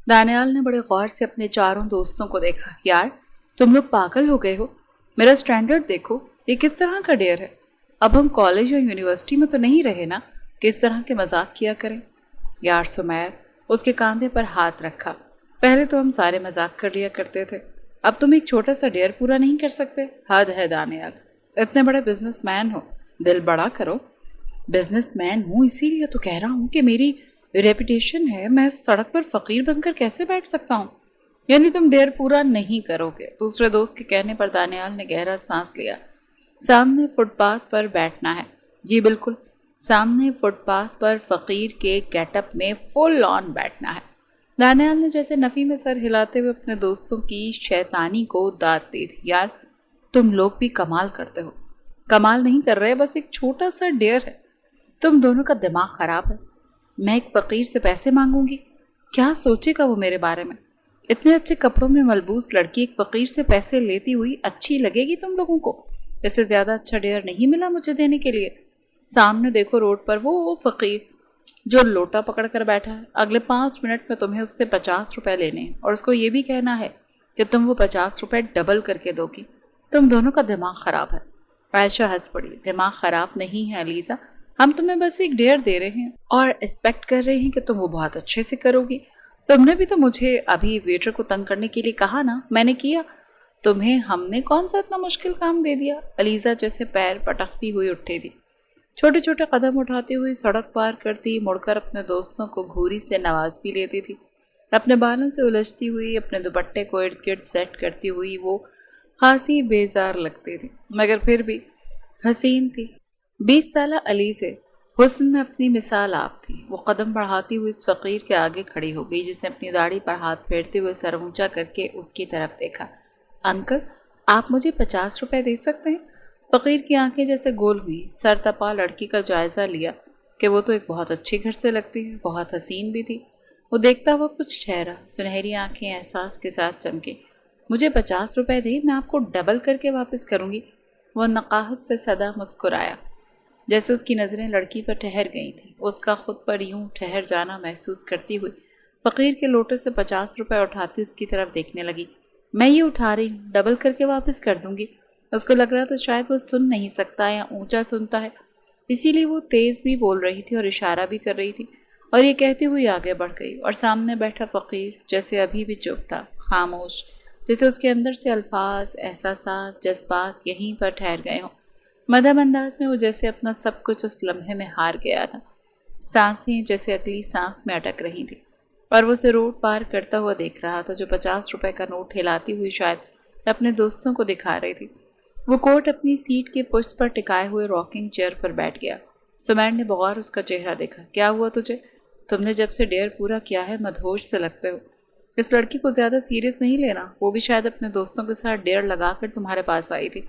دانیال نے بڑے غور سے اپنے چاروں دوستوں کو دیکھا۔ یار تم لوگ پاگل ہو گئے ہو، میرا سٹینڈرڈ دیکھو، یہ کس طرح کا ڈیئر ہے؟ اب ہم کالج یا یونیورسٹی میں تو نہیں رہے نا کہ اس طرح کے مذاق کیا کریں۔ یار سمیر اس کے کاندھے پر ہاتھ رکھا۔ پہلے تو ہم سارے مذاق کر لیا کرتے تھے، اب تم ایک چھوٹا سا ڈیئر پورا نہیں کر سکتے؟ حد ہے دانیال، اتنے بڑے بزنس مین ہو، دل بڑا کرو۔ بزنس مین ہوں اسی لیے تو کہہ رہا ہوں کہ میری ریپوٹیشن ہے، میں سڑک پر فقیر بن کر کیسے بیٹھ سکتا ہوں؟ یعنی تم ڈیئر پورا نہیں کرو گے؟ دوسرے دوست کے کہنے پر دانیال نے گہرا سانس لیا۔ سامنے فٹ پاتھ پر بیٹھنا ہے؟ جی بالکل، سامنے فٹ پاتھ پر فقیر کے گیٹ اپ میں فل آن بیٹھنا ہے۔ دانیال نے جیسے نفی میں سر ہلاتے ہوئے اپنے دوستوں کی شیطانی کو داد دی تھی۔ یار تم لوگ بھی کمال کرتے ہو۔ کمال نہیں کر رہے، بس ایک چھوٹا سا ڈیئر ہے۔ تم دونوں کا دماغ خراب ہے۔ میں ایک فقیر سے پیسے مانگوں گی؟ کیا سوچے گا وہ میرے بارے میں؟ اتنے اچھے کپڑوں میں ملبوس لڑکی ایک فقیر سے پیسے لیتی ہوئی اچھی لگے گی تم لوگوں کو؟ اس سے زیادہ اچھا ڈیئر نہیں ملا مجھے دینے کے لیے۔ سامنے دیکھو روڈ پر وہ فقیر جو لوٹا پکڑ کر بیٹھا ہے، اگلے 5 منٹ میں تمہیں اس سے 50 روپے لینے ہیں اور اس کو یہ بھی کہنا ہے کہ تم وہ 50 روپے ڈبل کر کے دو گی۔ تم دونوں کا دماغ خراب ہے۔ عائشہ ہنس پڑی۔ دماغ خراب نہیں ہے علیزہ، ہم تمہیں بس ایک ڈیئر دے رہے ہیں اور ایکسپیکٹ کر رہے ہیں کہ تم وہ بہت اچھے سے کرو گی۔ تم نے بھی تو مجھے ابھی ویٹر کو تنگ کرنے کے لیے کہا نا، میں نے کیا؟ تمہیں ہم نے کون سا اتنا مشکل کام دے دیا؟ علیزہ جیسے پیر پٹکتی ہوئی اٹھی تھی، چھوٹے چھوٹے قدم اٹھاتی ہوئی سڑک پار کرتی، مڑ کر اپنے دوستوں کو گھوری سے نواز بھی لیتی تھی۔ اپنے بالوں سے الجھتی ہوئی، اپنے دوپٹے کو ارد گرد سیٹ کرتی ہوئی وہ خاصی بیزار لگتی تھی، مگر پھر بھی حسین تھی۔ 20 سالہ علی سے حسن میں اپنی مثال آپ تھی۔ وہ قدم بڑھاتی ہوئی اس فقیر کے آگے کھڑی ہو گئی جس نے اپنی داڑھی پر ہاتھ پھیرتے ہوئے سر اونچا کر کے اس کی طرف دیکھا۔ انکل آپ مجھے 50 روپے دے سکتے ہیں؟ فقیر کی آنکھیں جیسے گول ہوئی، سر تپا لڑکی کا جائزہ لیا کہ وہ تو ایک بہت اچھی گھر سے لگتی ہے، بہت حسین بھی تھی۔ وہ دیکھتا ہوا کچھ ٹھہرا، سنہری آنکھیں احساس کے ساتھ چمکی۔ مجھے 50 روپے دے، میں آپ کو ڈبل کر کے واپس کروں گی۔ وہ نقاہت سے سدا مسکرایا، جیسے اس کی نظریں لڑکی پر ٹھہر گئی تھیں۔ اس کا خود پر یوں ٹھہر جانا محسوس کرتی ہوئی فقیر کے لوٹے سے 50 روپے اٹھاتی اس کی طرف دیکھنے لگی۔ میں یہ اٹھا رہی ہوں، ڈبل کر کے واپس کر دوں گی۔ اس کو لگ رہا تھا شاید وہ سن نہیں سکتا یا اونچا سنتا ہے، اسی لیے وہ تیز بھی بول رہی تھی اور اشارہ بھی کر رہی تھی، اور یہ کہتی ہوئی آگے بڑھ گئی اور سامنے بیٹھا فقیر جیسے ابھی بھی چپ تھا، خاموش، جیسے اس کے اندر سے الفاظ، احساسات، جذبات یہیں پر ٹھہر گئے ہوں۔ مدھم انداز میں وہ جیسے اپنا سب کچھ اس لمحے میں ہار گیا تھا۔ سانسیں جیسے اگلی سانس میں اٹک رہی تھی، اور وہ اسے روڈ پار کرتا ہوا دیکھ رہا تھا جو 50 روپے کا نوٹ ہلاتی ہوئی شاید اپنے دوستوں کو دکھا رہی تھی۔ وہ کوٹ اپنی سیٹ کے پشت پر ٹکائے ہوئے راکنگ چیئر پر بیٹھ گیا۔ سمیر نے بغور اس کا چہرہ دیکھا۔ کیا ہوا تجھے؟ تم نے جب سے ڈیئر پورا کیا ہے مدہوش سے لگتے ہو۔ اس لڑکی کو زیادہ سیریس نہیں لینا، وہ بھی شاید اپنے دوستوں کے ساتھ ڈیئر لگا کر تمہارے پاس آئی تھی۔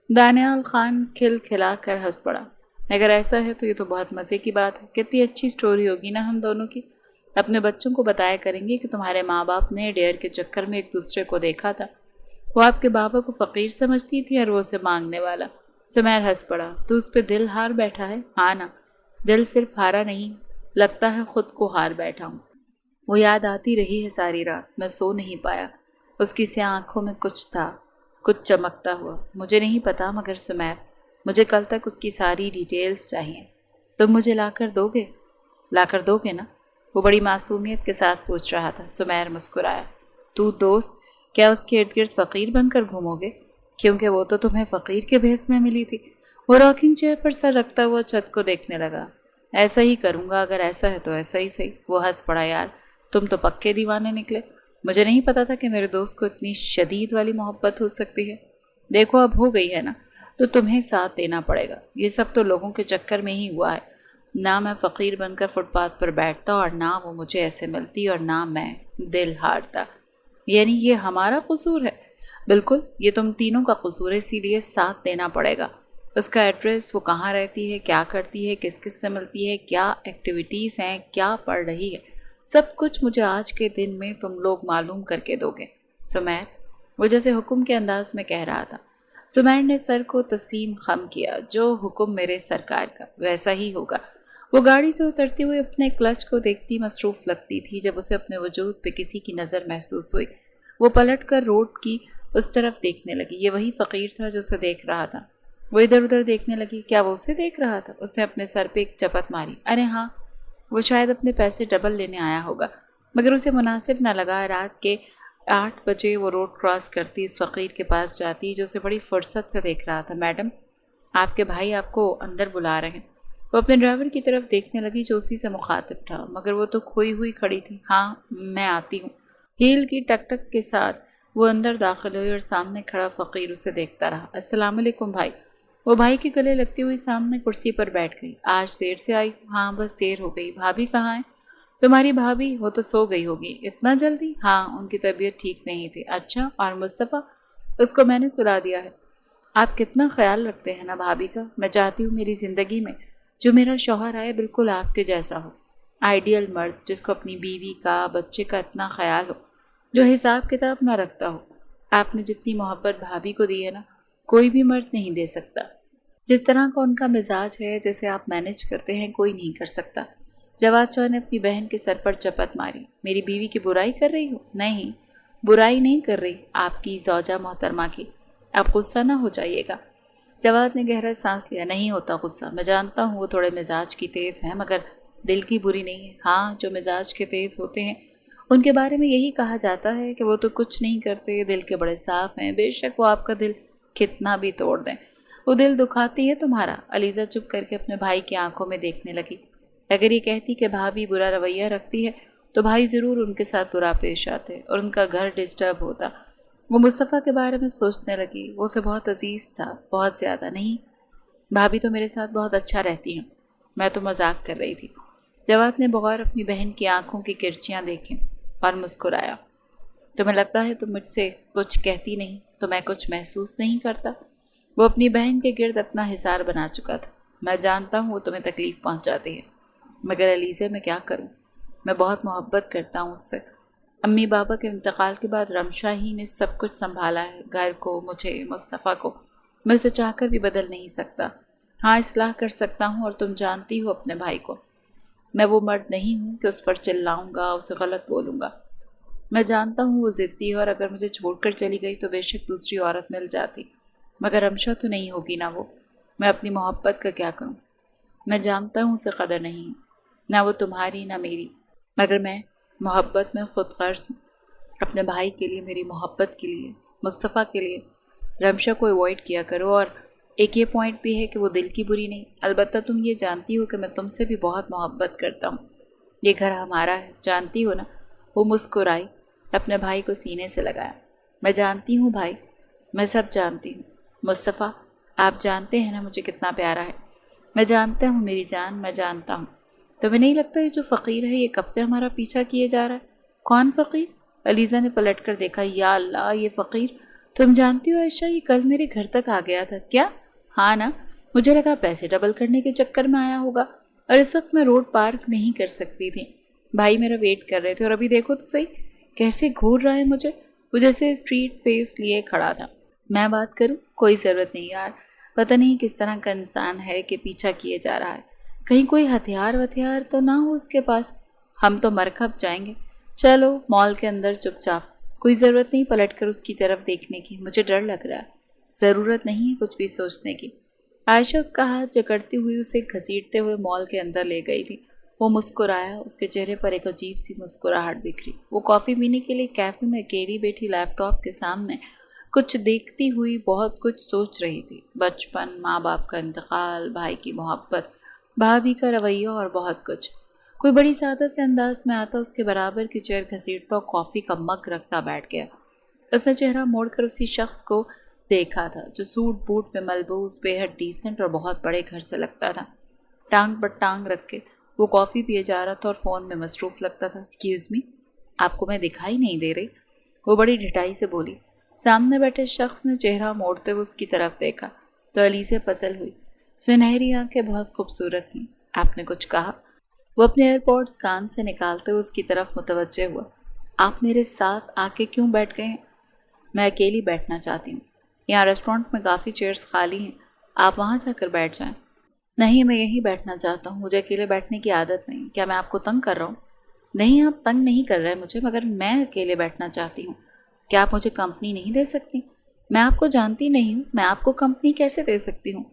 دانیال خان کھل کھلا کر ہنس پڑا۔ اگر ایسا ہے تو یہ تو بہت مزے کی بات ہے، کتنی اچھی سٹوری ہوگی نا ہم دونوں کی۔ اپنے بچوں کو بتایا کریں گے کہ تمہارے ماں باپ نے ڈیئر کے چکر میں ایک دوسرے کو دیکھا تھا۔ وہ آپ کے بابا کو فقیر سمجھتی تھی اور وہ اسے مانگنے والا۔ سمیر ہنس پڑا۔ تو اس پہ دل ہار بیٹھا ہے؟ ہاں نا، دل صرف ہارا نہیں، لگتا ہے خود کو ہار بیٹھا ہوں۔ وہ یاد آتی رہی ہے ساری رات، میں سو نہیں پایا۔ اس کی سیاہ آنکھوں میں کچھ تھا، کچھ چمکتا ہوا، مجھے نہیں پتا، مگر سمیر مجھے کل تک اس کی ساری ڈیٹیلز چاہیے۔ تم مجھے لا کر دو گے نا؟ وہ بڑی معصومیت کے ساتھ پوچھ رہا تھا۔ سمیر مسکرایا۔ تو دوست کیا اس کے ارد گرد فقیر بن کر گھومو گے؟ کیونکہ وہ تو تمہیں فقیر کے بھیس میں ملی تھی۔ وہ راکنگ چیئر پر سر رکھتا ہوا چھت کو دیکھنے لگا۔ ایسا ہی کروں گا، اگر ایسا ہے تو ایسا ہی صحیح۔ وہ ہنس پڑا۔ یار تم تو پکے دیوانے نکلے، مجھے نہیں پتا تھا کہ میرے دوست کو اتنی شدید والی محبت ہو سکتی ہے۔ دیکھو اب ہو گئی ہے نا، تو تمہیں ساتھ دینا پڑے گا۔ یہ سب تو لوگوں کے چکر میں ہی ہوا ہے، نہ میں فقیر بن کر فٹ پاتھ پر بیٹھتا اور نہ وہ مجھے ایسے ملتی اور نہ میں دل ہارتا۔ یعنی یہ ہمارا قصور ہے؟ بالکل، یہ تم تینوں کا قصور ہے، اسی لیے ساتھ دینا پڑے گا۔ اس کا ایڈریس، وہ کہاں رہتی ہے، کیا کرتی ہے، کس کس سے ملتی ہے، کیا ایکٹیویٹیز ہیں، کیا پڑھ رہی ہے، سب کچھ مجھے آج کے دن میں تم لوگ معلوم کر کے دو گے۔ سمیر وہ جیسے حکم کے انداز میں کہہ رہا تھا۔ سمیر نے سر کو تسلیم خم کیا۔ جو حکم میرے سرکار کا ویسا ہی ہوگا۔ وہ گاڑی سے اترتے ہوئے اپنے کلچ کو دیکھتی مصروف لگتی تھی۔ جب اسے اپنے وجود پہ کسی کی نظر محسوس ہوئی، وہ پلٹ کر روڈ کی اس طرف دیکھنے لگی۔ یہ وہی فقیر تھا جو اسے دیکھ رہا تھا۔ وہ ادھر ادھر دیکھنے لگی۔ کیا وہ اسے دیکھ رہا تھا؟ اس نے اپنے سر پہ ایک چپت ماری۔ ارے ہاں، وہ شاید اپنے پیسے ڈبل لینے آیا ہوگا، مگر اسے مناسب نہ لگا۔ رات کے 8 بجے وہ روڈ کراس کرتی، اس فقیر کے پاس جاتی جو اسے بڑی فرصت سے دیکھ رہا تھا۔ میڈم، آپ کے بھائی آپ کو اندر بلا رہے ہیں۔ وہ اپنے ڈرائیور کی طرف دیکھنے لگی جو اسی سے مخاطب تھا، مگر وہ تو کھوئی ہوئی کھڑی تھی۔ ہاں میں آتی ہوں۔ ہیل کی ٹک ٹک کے ساتھ وہ اندر داخل ہوئی اور سامنے کھڑا فقیر اسے دیکھتا رہا۔ السلام علیکم بھائی۔ وہ بھائی کے گلے لگتی ہوئی سامنے کرسی پر بیٹھ گئی۔ آج دیر سے آئی؟ ہاں بس دیر ہو گئی۔ بھابھی کہاں ہے؟ تمہاری بھابھی؟ وہ تو سو گئی ہوگی۔ اتنا جلدی؟ ہاں ان کی طبیعت ٹھیک نہیں تھی۔ اچھا، اور مصطفیٰ؟ اس کو میں نے سلا دیا ہے۔ آپ کتنا خیال رکھتے ہیں نا بھابھی کا۔ میں چاہتی ہوں میری زندگی میں جو میرا شوہر آئے بالکل آپ کے جیسا ہو، آئیڈیل مرد جس کو اپنی بیوی کا، بچے کا اتنا خیال ہو، جو حساب کتاب نہ رکھتا ہو۔ آپ نے جتنی محبت بھابھی کو دی ہے نا، کوئی بھی مرد نہیں دے سکتا۔ جس طرح کا ان کا مزاج ہے، جیسے آپ مینج کرتے ہیں، کوئی نہیں کر سکتا۔ جواد شاہ نے اپنی بہن کے سر پر چپت ماری۔ میری بیوی کی برائی کر رہی ہو؟ نہیں، برائی نہیں کر رہی، آپ کی زوجہ محترمہ کی۔ آپ غصہ نہ ہو جائیے گا۔ جواد نے گہرا سانس لیا۔ نہیں ہوتا غصہ، میں جانتا ہوں وہ تھوڑے مزاج کی تیز ہیں، مگر دل کی بری نہیں ہے۔ ہاں، جو مزاج کے تیز ہوتے ہیں ان کے بارے میں یہی کہا جاتا ہے کہ وہ تو کچھ نہیں کرتے، دل کے بڑے صاف ہیں۔ بے شک وہ آپ کا دل کتنا بھی توڑ دیں، وہ دل دکھاتی ہے تمہارا۔ علیزہ چپ کر کے اپنے بھائی کی آنکھوں میں دیکھنے لگی۔ اگر یہ کہتی کہ بھابھی برا رویہ رکھتی ہے تو بھائی ضرور ان کے ساتھ برا پیش آتے اور ان کا گھر ڈسٹرب ہوتا۔ وہ مصطفیٰ کے بارے میں سوچنے لگی۔ وہ اسے بہت عزیز تھا، بہت زیادہ۔ نہیں، بھابھی تو میرے ساتھ بہت اچھا رہتی ہیں، میں تو مذاق کر رہی تھی۔ جواد نے بغور اپنی بہن کی آنکھوں کی کرچیاں دیکھیں اور مسکرایا۔ تمہیں لگتا ہے تم مجھ سے کچھ کہتی نہیں تو میں کچھ محسوس نہیں کرتا؟ وہ اپنی بہن کے گرد اپنا حصار بنا چکا تھا۔ میں جانتا ہوں وہ تمہیں تکلیف پہنچاتی ہے، مگر علیزہ میں کیا کروں؟ میں بہت محبت کرتا ہوں اس سے۔ امی بابا کے انتقال کے بعد رمشا ہی نے سب کچھ سنبھالا ہے، گھر کو، مجھے، مصطفیٰ کو۔ میں اسے چاہ کر بھی بدل نہیں سکتا۔ ہاں اصلاح کر سکتا ہوں، اور تم جانتی ہو اپنے بھائی کو، میں وہ مرد نہیں ہوں کہ اس پر چلاؤں گا، اسے غلط بولوں گا۔ میں جانتا ہوں وہ ضدی ہے، اور اگر مجھے چھوڑ کر چلی گئی تو بے شک دوسری عورت مل جاتی، مگر رمشا تو نہیں ہوگی نا وہ۔ میں اپنی محبت کا کیا کروں؟ میں جانتا ہوں اسے قدر نہیں، نہ وہ تمہاری نہ میری، مگر میں محبت میں خود غرض ہوں، اپنے بھائی کے لیے، میری محبت کے لیے، مصطفیٰ کے لیے۔ رمشا کو اوائڈ کیا کرو، اور ایک یہ پوائنٹ بھی ہے کہ وہ دل کی بری نہیں۔ البتہ تم یہ جانتی ہو کہ میں تم سے بھی بہت محبت کرتا ہوں، یہ گھر ہمارا ہے، جانتی ہو نا۔ وہ مسکرائی، اپنے بھائی کو سینے سے لگایا۔ میں جانتی ہوں بھائی، میں سب جانتی ہوں۔ مصطفیٰ، آپ جانتے ہیں نا مجھے کتنا پیارا ہے۔ میں جانتا ہوں میری جان، میں جانتا ہوں۔ تمہیں نہیں لگتا یہ جو فقیر ہے یہ کب سے ہمارا پیچھا کیے جا رہا ہے؟ کون فقیر؟ علیزہ نے پلٹ کر دیکھا۔ یا اللہ، یہ فقیر؟ تم جانتی ہو عائشہ، یہ کل میرے گھر تک آ گیا تھا۔ کیا؟ ہاں نا، مجھے لگا پیسے ڈبل کرنے کے چکر میں آیا ہوگا، اور اس وقت میں روڈ پارک نہیں کر سکتی تھی۔ بھائی میرا ویٹ کر رہے تھے، اور ابھی دیکھو تو صحیح کیسے گھور رہا ہے مجھے۔ وہ جیسے اسٹریٹ فیس لیے کھڑا تھا۔ میں بات کروں؟ کوئی ضرورت نہیں یار، پتہ نہیں کس طرح کا انسان ہے کہ پیچھا کیے جا رہا ہے۔ کہیں کوئی ہتھیار وتھیار تو نہ ہو اس کے پاس؟ ہم تو مرکب جائیں گے، چلو مال کے اندر چپ چاپ۔ کوئی ضرورت نہیں پلٹ کر اس کی طرف دیکھنے کی، مجھے ڈر لگ رہا ہے۔ ضرورت نہیں ہے کچھ بھی سوچنے کی۔ عائشہ اس کا ہاتھ جکڑتی ہوئی اسے گھسیٹتے ہوئے مال کے اندر لے گئی تھی۔ وہ مسکرایا، اس کے چہرے پر ایک عجیب سی مسکراہٹ بکھری۔ وہ کافی پینے کے لیے کیفے میں اکیلی بیٹھی لیپ ٹاپ کے سامنے کچھ دیکھتی ہوئی بہت کچھ سوچ رہی تھی۔ بچپن، ماں باپ کا انتقال، بھائی کی محبت، بھابھی کا رویہ، اور بہت کچھ۔ کوئی بڑی سادہ سے انداز میں آتا، اس کے برابر کی چیئر گھسیٹتا اور کافی کا مگ رکھتا بیٹھ گیا۔ اس نے چہرہ موڑ کر اسی شخص کو دیکھا تھا جو سوٹ بوٹ میں ملبوس، بے حد ڈیسنٹ اور بہت بڑے گھر سے لگتا تھا۔ ٹانگ پر ٹانگ رکھ کے وہ کافی پیے جا رہا تھا اور فون میں مصروف لگتا تھا۔ ایکسکیوز می، آپ کو میں دکھائی نہیں دے رہی؟ وہ بڑی ڈھٹائی سے بولی۔ سامنے بیٹھے شخص نے چہرہ موڑتے ہوئے اس کی طرف دیکھا تو علیزہ پزل ہوئی۔ سنہری آنکھیں بہت خوبصورت تھیں۔ آپ نے کچھ کہا؟ وہ اپنے ایئر پوڈز کان سے نکالتے ہوئے اس کی طرف متوجہ ہوا۔ آپ میرے ساتھ آ کے کیوں بیٹھ گئے ہیں؟ میں اکیلی بیٹھنا چاہتی ہوں، یہاں ریسٹورنٹ میں کافی چیئرز خالی ہیں، آپ وہاں جا کر بیٹھ جائیں۔ نہیں، میں یہیں بیٹھنا چاہتا ہوں، مجھے اکیلے بیٹھنے کی عادت نہیں۔ کیا میں آپ کو تنگ کر رہا ہوں؟ نہیں، آپ تنگ نہیں کر رہے مجھے، مگر میں اکیلے بیٹھنا چاہتی ہوں۔ کیا آپ مجھے کمپنی نہیں دے سکتی؟ میں آپ کو جانتی نہیں ہوں، میں آپ کو کمپنی کیسے دے سکتی ہوں؟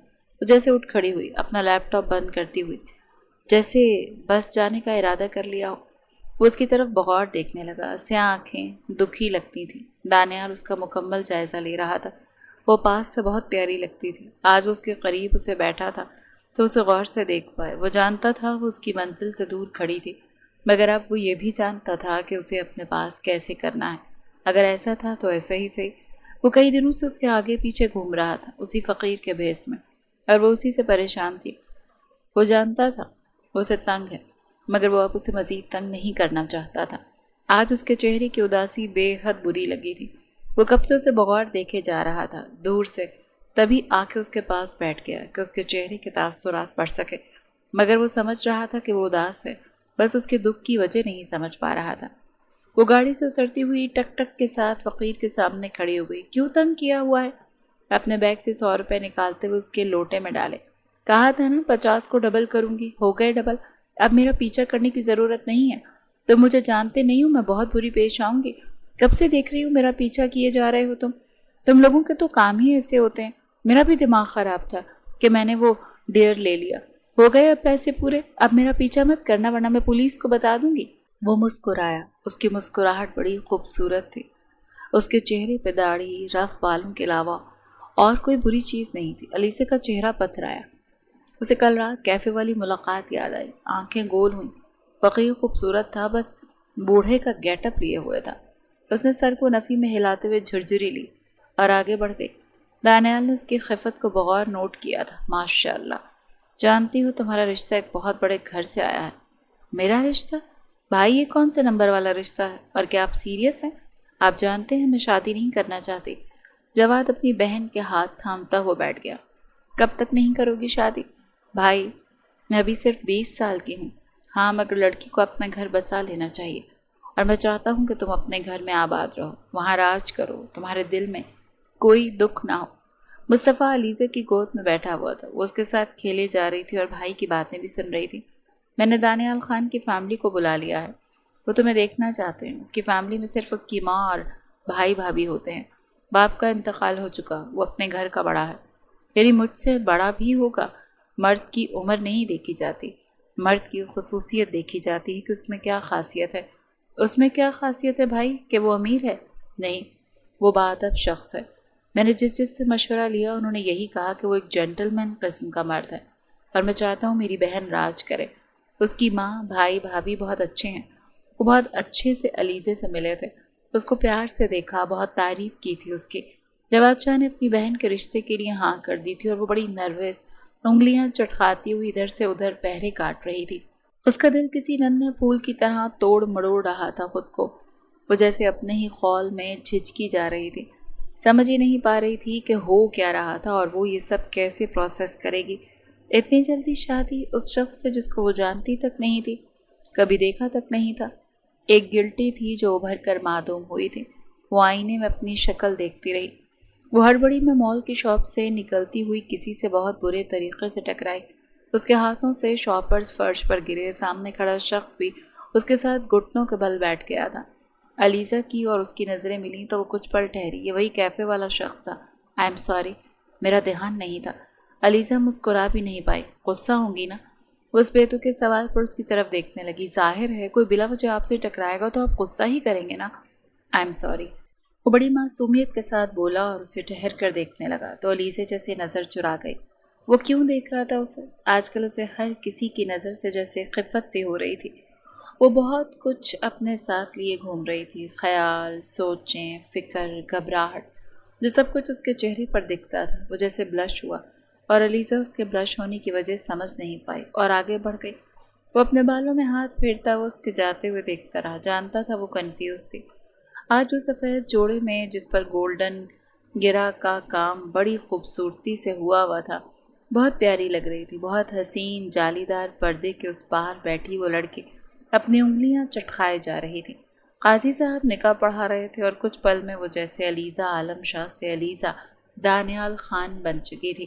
وہ جیسے اٹھ کھڑی ہوئی، اپنا لیپ ٹاپ بند کرتی ہوئی، جیسے بس جانے کا ارادہ کر لیا ہو۔ وہ اس کی طرف بغور دیکھنے لگا، سیاہ آنکھیں دکھی لگتی تھیں۔ دانیال اس کا مکمل جائزہ لے رہا تھا۔ وہ پاس سے بہت پیاری لگتی تھی۔ آج وہ اس کے قریب اسے بیٹھا تھا تو اسے غور سے دیکھ پائے۔ وہ جانتا تھا وہ اس کی منزل سے دور کھڑی تھی، مگر اب وہ یہ بھی جانتا تھا کہ اسے اپنے پاس کیسے کرنا ہے۔ اگر ایسا تھا تو ایسا ہی صحیح۔ وہ کئی دنوں سے اس کے آگے پیچھے گھوم رہا تھا، اسی فقیر کے بھیس میں، اور وہ اسی سے پریشان تھی۔ وہ جانتا تھا وہ اسے تنگ ہے، مگر وہ اب اسے مزید تنگ نہیں کرنا چاہتا تھا۔ آج اس کے چہرے کی اداسی بے حد بری لگی تھی۔ وہ کب سے اسے بغور دیکھے جا رہا تھا، دور سے، تبھی آ کے اس کے پاس بیٹھ گیا کہ اس کے چہرے کے تاثرات پڑھ سکے۔ مگر وہ سمجھ رہا تھا کہ وہ اداس ہے، بس اس کے دکھ کی وجہ نہیں سمجھ پا رہا تھا۔ وہ گاڑی سے اترتی ہوئی ٹک ٹک کے ساتھ فقیر کے سامنے کھڑی ہو گئی۔ کیوں تنگ کیا ہوا ہے؟ اپنے بیگ سے 100 روپے نکالتے ہوئے اس کے لوٹے میں ڈالے۔ کہا تھا نا 50 کو ڈبل کروں گی، ہو گئے ڈبل۔ اب میرا پیچھا کرنے کی ضرورت نہیں ہے، تم مجھے جانتے نہیں ہو، میں بہت بری پیش آؤں گی۔ کب سے دیکھ رہی ہوں میرا پیچھا کیے جا رہے ہو تم لوگوں کے تو کام ہی ایسے ہوتے ہیں۔ میرا بھی دماغ خراب تھا کہ میں نے وہ ڈیئر لے لیا۔ ہو گئے اب پیسے پورے، اب میرا پیچھا مت کرنا ورنہ میں پولیس کو بتا دوں گی۔ وہ مسکرایا، اس کی مسکراہٹ بڑی خوبصورت تھی۔ اس کے چہرے پہ داڑھی، رف بالوں کے علاوہ اور کوئی بری چیز نہیں تھی۔ علیزہ کا چہرہ پتھرایا۔ اسے کل رات کیفے والی ملاقات یاد آئی۔ آنکھیں گول ہوئیں۔ فقیر خوبصورت تھا، بس بوڑھے کا گیٹ اپ لیے ہوئے تھا۔ اس نے سر کو نفی میں ہلاتے ہوئے جھرجھری لی اور آگے بڑھ گئی۔ دانیال نے اس کی خفت کو بغور نوٹ کیا تھا۔ ماشاء اللہ، جانتی ہو تمہارا رشتہ ایک بہت بڑے گھر سے آیا ہے۔ میرا رشتہ؟ بھائی، یہ کون سے نمبر والا رشتہ ہے؟ اور کیا آپ سیریس ہیں؟ آپ جانتے ہیں میں شادی نہیں کرنا چاہتی۔ جواد اپنی بہن کے ہاتھ تھامتا ہوا بیٹھ گیا۔ کب تک نہیں کرو گی شادی؟ بھائی، میں ابھی صرف 20 سال کی ہوں۔ ہاں، مگر لڑکی کو اپنا گھر بسا لینا چاہیے، اور میں چاہتا ہوں کہ تم اپنے گھر میں آباد رہو، وہاں راج کرو، تمہارے دل میں کوئی دکھ نہ ہو۔ مصطفیٰ علیزہ کی گود میں بیٹھا ہوا تھا۔ وہ اس کے ساتھ کھیلے جا رہی تھی اور بھائی کی باتیں بھی سن رہی تھی۔ میں نے دانیال خان کی فیملی کو بلا لیا ہے، وہ تمہیں دیکھنا چاہتے ہیں۔ اس کی فیملی میں صرف اس کی ماں اور بھائی بھابھی ہوتے ہیں۔ باپ کا انتقال ہو چکا، وہ اپنے گھر کا بڑا ہے، یعنی مجھ سے بڑا بھی ہوگا۔ مرد کی عمر نہیں دیکھی جاتی، مرد کی خصوصیت دیکھی جاتی ہے کہ اس میں کیا خاصیت ہے۔ اس میں کیا خاصیت ہے بھائی؟ کہ وہ امیر ہے؟ نہیں، وہ باادب شخص ہے۔ میں نے جس سے مشورہ لیا انہوں نے یہی کہا کہ وہ ایک جینٹل مین قسم کا مرد ہے، اور میں چاہتا ہوں میری بہن راج کرے۔ اس کی ماں، بھائی، بھابھی بہت اچھے ہیں۔ وہ بہت اچھے سے علیزے سے ملے تھے، اس کو پیار سے دیکھا، بہت تعریف کی تھی اس کی۔ جواد شاہ نے اپنی بہن کے رشتے کے لیے ہاں کر دی تھی، اور وہ بڑی نروس، انگلیاں چٹکاتی ہوئی ادھر سے ادھر پہرے کاٹ رہی تھی۔ اس کا دل کسی ننھے پھول کی طرح توڑ مڑوڑ رہا تھا خود کو۔ وہ جیسے اپنے ہی خول میں جھجکی جا رہی تھی، سمجھ ہی نہیں پا رہی تھی کہ ہو کیا رہا تھا اور وہ یہ سب کیسے پروسیس کرے گی۔ اتنی جلدی شادی اس شخص سے جس کو وہ جانتی تک نہیں تھی، کبھی دیکھا تک نہیں تھا۔ ایک گلٹی تھی جو ابھر کر معدوم ہوئی تھی۔ وہ آئینے میں اپنی شکل دیکھتی رہی۔ وہ ہڑبڑی میں مال کی شاپ سے نکلتی ہوئی کسی سے بہت برے طریقے سے ٹکرائی۔ اس کے ہاتھوں سے شاپرز فرش پر گرے۔ سامنے کھڑا شخص بھی اس کے ساتھ گھٹنوں کے بل بیٹھ گیا تھا۔ علیزہ کی اور اس کی نظریں ملیں تو وہ کچھ پل ٹھہری۔ یہ وہی کیفے والا شخص تھا۔ آئی ایم سوری، میرا دھیان نہیں تھا۔ علیزہ مسکرا بھی نہیں پائی۔ غصہ ہوں گی نا؟ وہ اس بیتو کے سوال پر اس کی طرف دیکھنے لگی۔ ظاہر ہے کوئی بلا وجہ آپ سے ٹکرائے گا تو آپ غصہ ہی کریں گے نا۔ آئی ایم سوری، وہ بڑی معصومیت کے ساتھ بولا اور اسے ٹھہر کر دیکھنے لگا تو علیزہ جیسے نظر چرا گئی۔ وہ کیوں دیکھ رہا تھا اسے؟ آج کل اسے ہر کسی کی نظر سے جیسے خفت سی ہو رہی تھی۔ وہ بہت کچھ اپنے ساتھ لیے گھوم رہی تھی، خیال، سوچیں، فکر، گھبراہٹ، جو سب کچھ اس کے چہرے پر دکھتا تھا۔ وہ جیسے بلش ہوا اور علیزہ اس کے بلش ہونے کی وجہ سمجھ نہیں پائی اور آگے بڑھ گئی۔ وہ اپنے بالوں میں ہاتھ پھیرتا ہوا اس کے جاتے ہوئے دیکھتا رہا۔ جانتا تھا وہ کنفیوز تھی۔ آج وہ سفید جوڑے میں جس پر گولڈن گرا کا کام بڑی خوبصورتی سے ہوا تھا، بہت پیاری لگ رہی تھی۔ بہت حسین، جالی دار پردے کے اس پار بیٹھی وہ لڑکی اپنی انگلیاں چٹکائے جا رہی تھی۔ قاضی صاحب نکاح پڑھا رہے تھے اور کچھ پل میں وہ جیسے علیزہ عالم شاہ سے علیزہ دانیال خان بن چکی تھی۔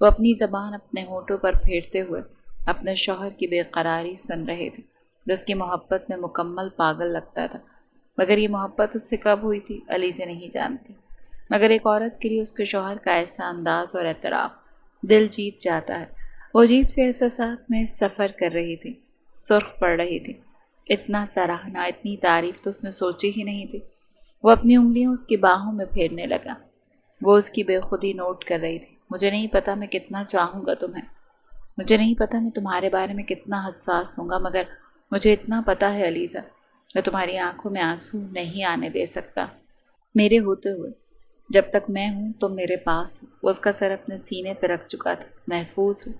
وہ اپنی زبان اپنے ہونٹوں پر پھیرتے ہوئے اپنے شوہر کی بے قراری سن رہے تھے، جو اس کی محبت میں مکمل پاگل لگتا تھا۔ مگر یہ محبت اس سے کب ہوئی تھی علیزہ نہیں جانتی، مگر ایک عورت کے لیے اس کے شوہر کا ایسا انداز اور اعتراف دل جیت جاتا ہے۔ وہ عجیب سے احساسات میں سفر کر رہی تھی، سرخ پڑ رہی تھی۔ اتنا سراہنا، اتنی تعریف تو اس نے سوچی ہی نہیں تھی۔ وہ اپنی انگلیاں اس کی باہوں میں پھیرنے لگا۔ وہ اس کی بے خودی نوٹ کر رہی تھی۔ مجھے نہیں پتا میں کتنا چاہوں گا تمہیں، مجھے نہیں پتا میں تمہارے بارے میں کتنا حساس ہوں گا، مگر مجھے اتنا پتا ہے علیزہ، میں تمہاری آنکھوں میں آنسو نہیں آنے دے سکتا۔ میرے ہوتے ہوئے جب تک میں ہوں تم میرے پاس ہو۔ وہ اس کا سر اپنے سینے پہ رکھ چکا تھا۔ محفوظ ہو،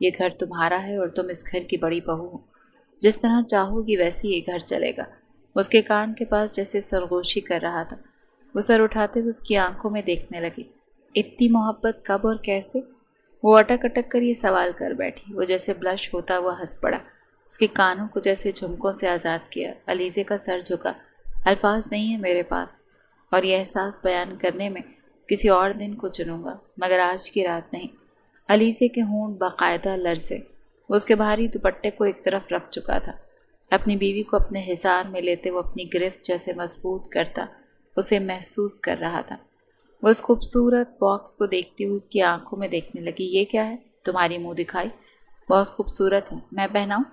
یہ گھر تمہارا ہے اور تم اس گھر کی بڑی بہو ہو۔ جس طرح چاہو گی ویسے یہ گھر چلے گا۔ اس کے کان کے پاس جیسے سرگوشی کر رہا تھا۔ وہ سر اٹھاتے ہوئے اس کی آنکھوں میں دیکھنے لگی۔ اتنی محبت کب اور کیسے؟ وہ اٹک اٹک کر یہ سوال کر بیٹھی۔ وہ جیسے بلش ہوتا ہوا ہنس پڑا، اس کے کانوں کو جیسے جھمکوں سے آزاد کیا۔ علیزہ کا سر جھکا۔ الفاظ نہیں ہیں میرے پاس، اور یہ احساس بیان کرنے میں کسی اور دن کو چنوں گا، مگر آج کی رات نہیں۔ علیزہ کے ہونٹ باقاعدہ لرزے۔ وہ اس کے بھاری دوپٹے کو ایک طرف رکھ چکا تھا۔ اپنی بیوی کو اپنے حصار میں لیتے وہ اپنی گرفت جیسے مضبوط کرتا اسے محسوس کر رہا تھا۔ وہ اس خوبصورت باکس کو دیکھتی ہوئی اس کی آنکھوں میں دیکھنے لگی۔ یہ کیا ہے؟ تمہاری منہ دکھائی، بہت خوبصورت ہے، میں پہناؤں؟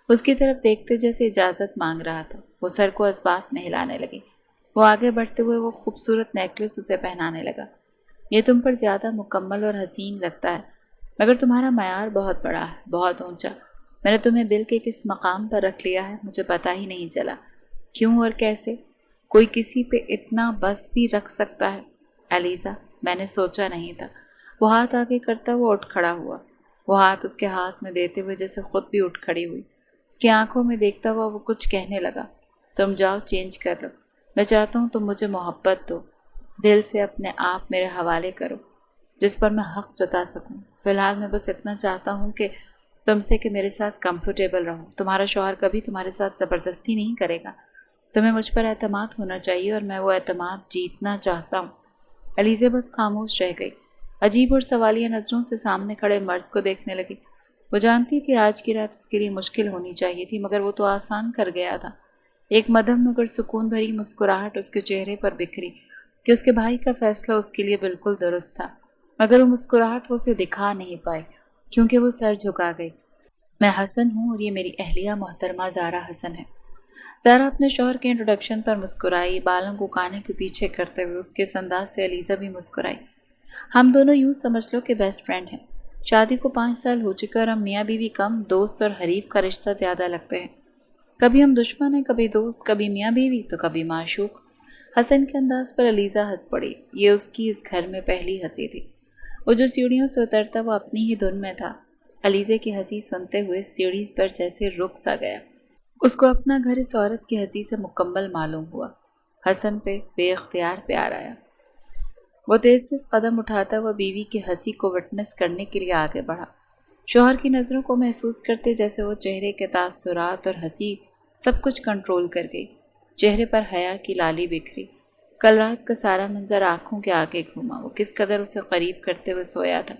اس کی طرف دیکھتے جیسے اجازت مانگ رہا تھا۔ وہ سر کو اسبات میں ہلانے لگی۔ وہ آگے بڑھتے ہوئے وہ خوبصورت نیکلس اسے پہنانے لگا۔ یہ تم پر زیادہ مکمل اور حسین لگتا ہے، مگر تمہارا معیار بہت بڑا ہے، بہت اونچا۔ میں نے تمہیں دل کے کس مقام پر رکھ لیا ہے مجھے پتہ ہی نہیں چلا۔ کیوں اور کیسے؟ کوئی کسی پہ اتنا بس بھی رکھ سکتا ہے علیزہ؟ میں نے سوچا نہیں تھا۔ وہ ہاتھ آگے کرتا ہوا اٹھ کھڑا ہوا۔ وہ ہاتھ اس کے ہاتھ میں دیتے ہوئے جیسے خود بھی اٹھ کھڑی ہوئی۔ اس کی آنکھوں میں دیکھتا ہوا وہ کچھ کہنے لگا۔ تم جاؤ چینج کر لو، میں چاہتا ہوں تم مجھے محبت دو، دل سے اپنے آپ میرے حوالے کرو جس پر میں حق جتا سکوں۔ فی الحال میں بس اتنا چاہتا ہوں کہ تم سے کہ میرے ساتھ کمفرٹیبل رہو۔ تمہارا شوہر کبھی تمہارے ساتھ زبردستی نہیں کرے گا۔ تمہیں مجھ پر اعتماد ہونا چاہیے اور میں وہ اعتماد جیتنا چاہتا ہوں۔ علیزہ بس خاموش رہ گئی، عجیب اور سوالیہ نظروں سے سامنے کھڑے مرد کو دیکھنے لگی۔ وہ جانتی تھی آج کی رات اس کے لیے مشکل ہونی چاہیے تھی، مگر وہ تو آسان کر گیا تھا۔ ایک مدھم مگر سکون بھری مسکراہٹ اس کے چہرے پر بکھری کہ اس کے بھائی کا فیصلہ اس کے لیے بالکل درست تھا، مگر وہ مسکراہٹ وہ اسے دکھا نہیں پائی کیونکہ وہ سر جھکا گئی۔ میں حسن ہوں اور یہ میری اہلیہ محترمہ زارا حسن ہے۔ زارا اپنے شوہر کے انٹروڈکشن پر مسکرائی، بالوں کو کانے کے پیچھے کرتے ہوئے اس کے اس انداز سے علیزہ بھی مسکرائی۔ ہم دونوں یوں سمجھ لو کہ بیسٹ فرینڈ ہیں۔ شادی کو 5 سال ہو چکے اور ہم میاں بیوی کم، دوست اور حریف کا رشتہ زیادہ لگتے ہیں۔ کبھی ہم دشمن ہیں، کبھی دوست، کبھی میاں بیوی تو کبھی معشوق۔ حسن کے انداز پر علیزہ ہنس پڑی۔ یہ اس کی اس گھر میں پہلی ہنسی تھی۔ وہ جو سیڑھیوں سے اترتا وہ اپنی ہی دھن میں تھا۔ علیزہ کی ہنسی سنتے ہوئے سیڑھی پر جیسے رک سا گیا۔ اس کو اپنا گھر اس عورت کی ہنسی سے مکمل معلوم ہوا۔ حسن پہ بے اختیار پیار آیا۔ وہ تیز تیز قدم اٹھاتا ہوا بیوی کی ہنسی کو وٹنس کرنے کے لیے آگے بڑھا۔ شوہر کی نظروں کو محسوس کرتے جیسے وہ چہرے کے تاثرات اور ہنسی سب کچھ کنٹرول کر گئی۔ چہرے پر حیا کی لالی بکھری۔ کل رات کا سارا منظر آنکھوں کے آگے گھوما۔ وہ کس قدر اسے قریب کرتے ہوئے سویا تھا،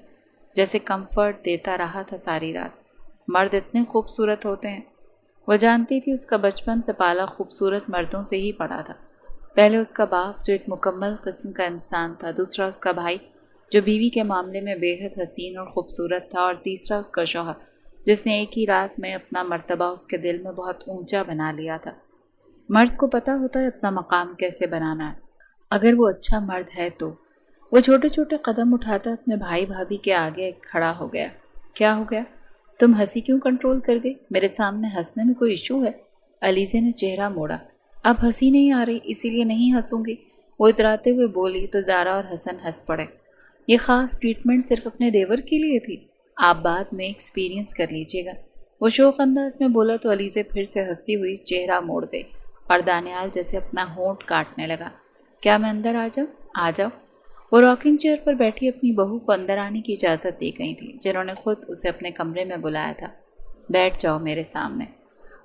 جیسے کمفرٹ دیتا رہا تھا ساری رات۔ مرد اتنے خوبصورت ہوتے ہیں۔ وہ جانتی تھی اس کا بچپن سے پالا خوبصورت مردوں سے ہی پڑا تھا۔ پہلے اس کا باپ جو ایک مکمل قسم کا انسان تھا، دوسرا اس کا بھائی جو بیوی کے معاملے میں بے حد حسین اور خوبصورت تھا، اور تیسرا اس کا شوہر جس نے ایک ہی رات میں اپنا مرتبہ اس کے دل میں بہت اونچا بنا لیا تھا۔ مرد کو پتہ ہوتا ہے اپنا مقام کیسے بنانا ہے، اگر وہ اچھا مرد ہے تو۔ وہ چھوٹے چھوٹے قدم اٹھاتا اپنے بھائی بھابھی کے آگے کھڑا ہو گیا۔ کیا ہو گیا؟ تم ہنسی کیوں کنٹرول کر گئی؟ میرے سامنے ہنسنے میں کوئی ایشو ہے؟ علیزہ نے چہرہ موڑا۔ اب ہنسی نہیں آ رہی، اسی لیے نہیں ہنسوں گی، وہ اتراتے ہوئے بولی تو زارا اور حسن ہنس پڑے۔ یہ خاص ٹریٹمنٹ صرف اپنے دیور کے لیے تھی، آپ بعد میں ایکسپیرینس کر لیجیے گا، وہ شوق انداز میں بولا تو علیزہ پھر سے ہنستی ہوئی چہرہ موڑ گئی اور دانیال جیسے اپنا ہونٹ کاٹنے لگا۔ کیا میں اندر آ جاؤں؟ آ جاؤ۔ وہ راکنگ چیئر پر بیٹھی اپنی بہو کو اندر آنے کی اجازت دی گئی تھی، جنہوں نے خود اسے اپنے کمرے میں بلایا تھا۔ بیٹھ جاؤ میرے سامنے۔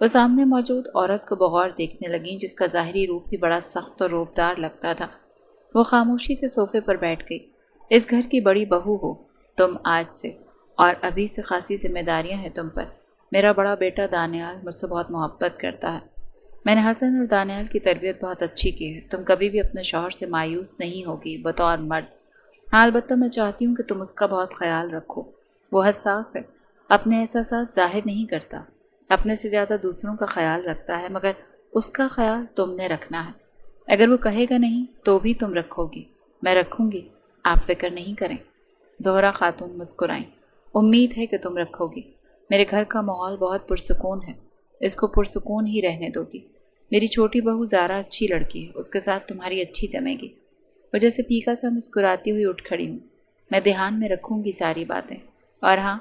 وہ سامنے موجود عورت کو بغور دیکھنے لگیں جس کا ظاہری روپ بھی بڑا سخت اور روبدار لگتا تھا۔ وہ خاموشی سے صوفے پر بیٹھ گئی۔ اس گھر کی بڑی بہو ہو، تم آج سے اور ابھی سے خاصی ذمہ داریاں ہیں تم پر۔ میرا بڑا بیٹا دانیال مجھ سے بہت محبت کرتا ہے۔ میں نے حسن اور دانیال کی تربیت بہت اچھی کی ہے۔ تم کبھی بھی اپنے شوہر سے مایوس نہیں ہوگی بطور مرد۔ ہاں البتہ میں چاہتی ہوں کہ تم اس کا بہت خیال رکھو۔ وہ حساس ہے، اپنے احساسات ظاہر نہیں کرتا، اپنے سے زیادہ دوسروں کا خیال رکھتا ہے، مگر اس کا خیال تم نے رکھنا ہے۔ اگر وہ کہے گا نہیں تو بھی تم رکھو گی۔ میں رکھوں گی، آپ فکر نہیں کریں۔ زہرا خاتون مسکرائیں۔ امید ہے کہ تم رکھو گی۔ میرے گھر کا ماحول بہت پرسکون ہے، اس کو پرسکون ہی رہنے دو گی۔ میری چھوٹی بہو زارا اچھی لڑکی ہے، اس کے ساتھ تمہاری اچھی جمے گی۔ وہ جیسے پھیکا سا مسکراتی ہوئی اٹھ کھڑی ہوں۔ میں دھیان میں رکھوں گی ساری باتیں، اور ہاں،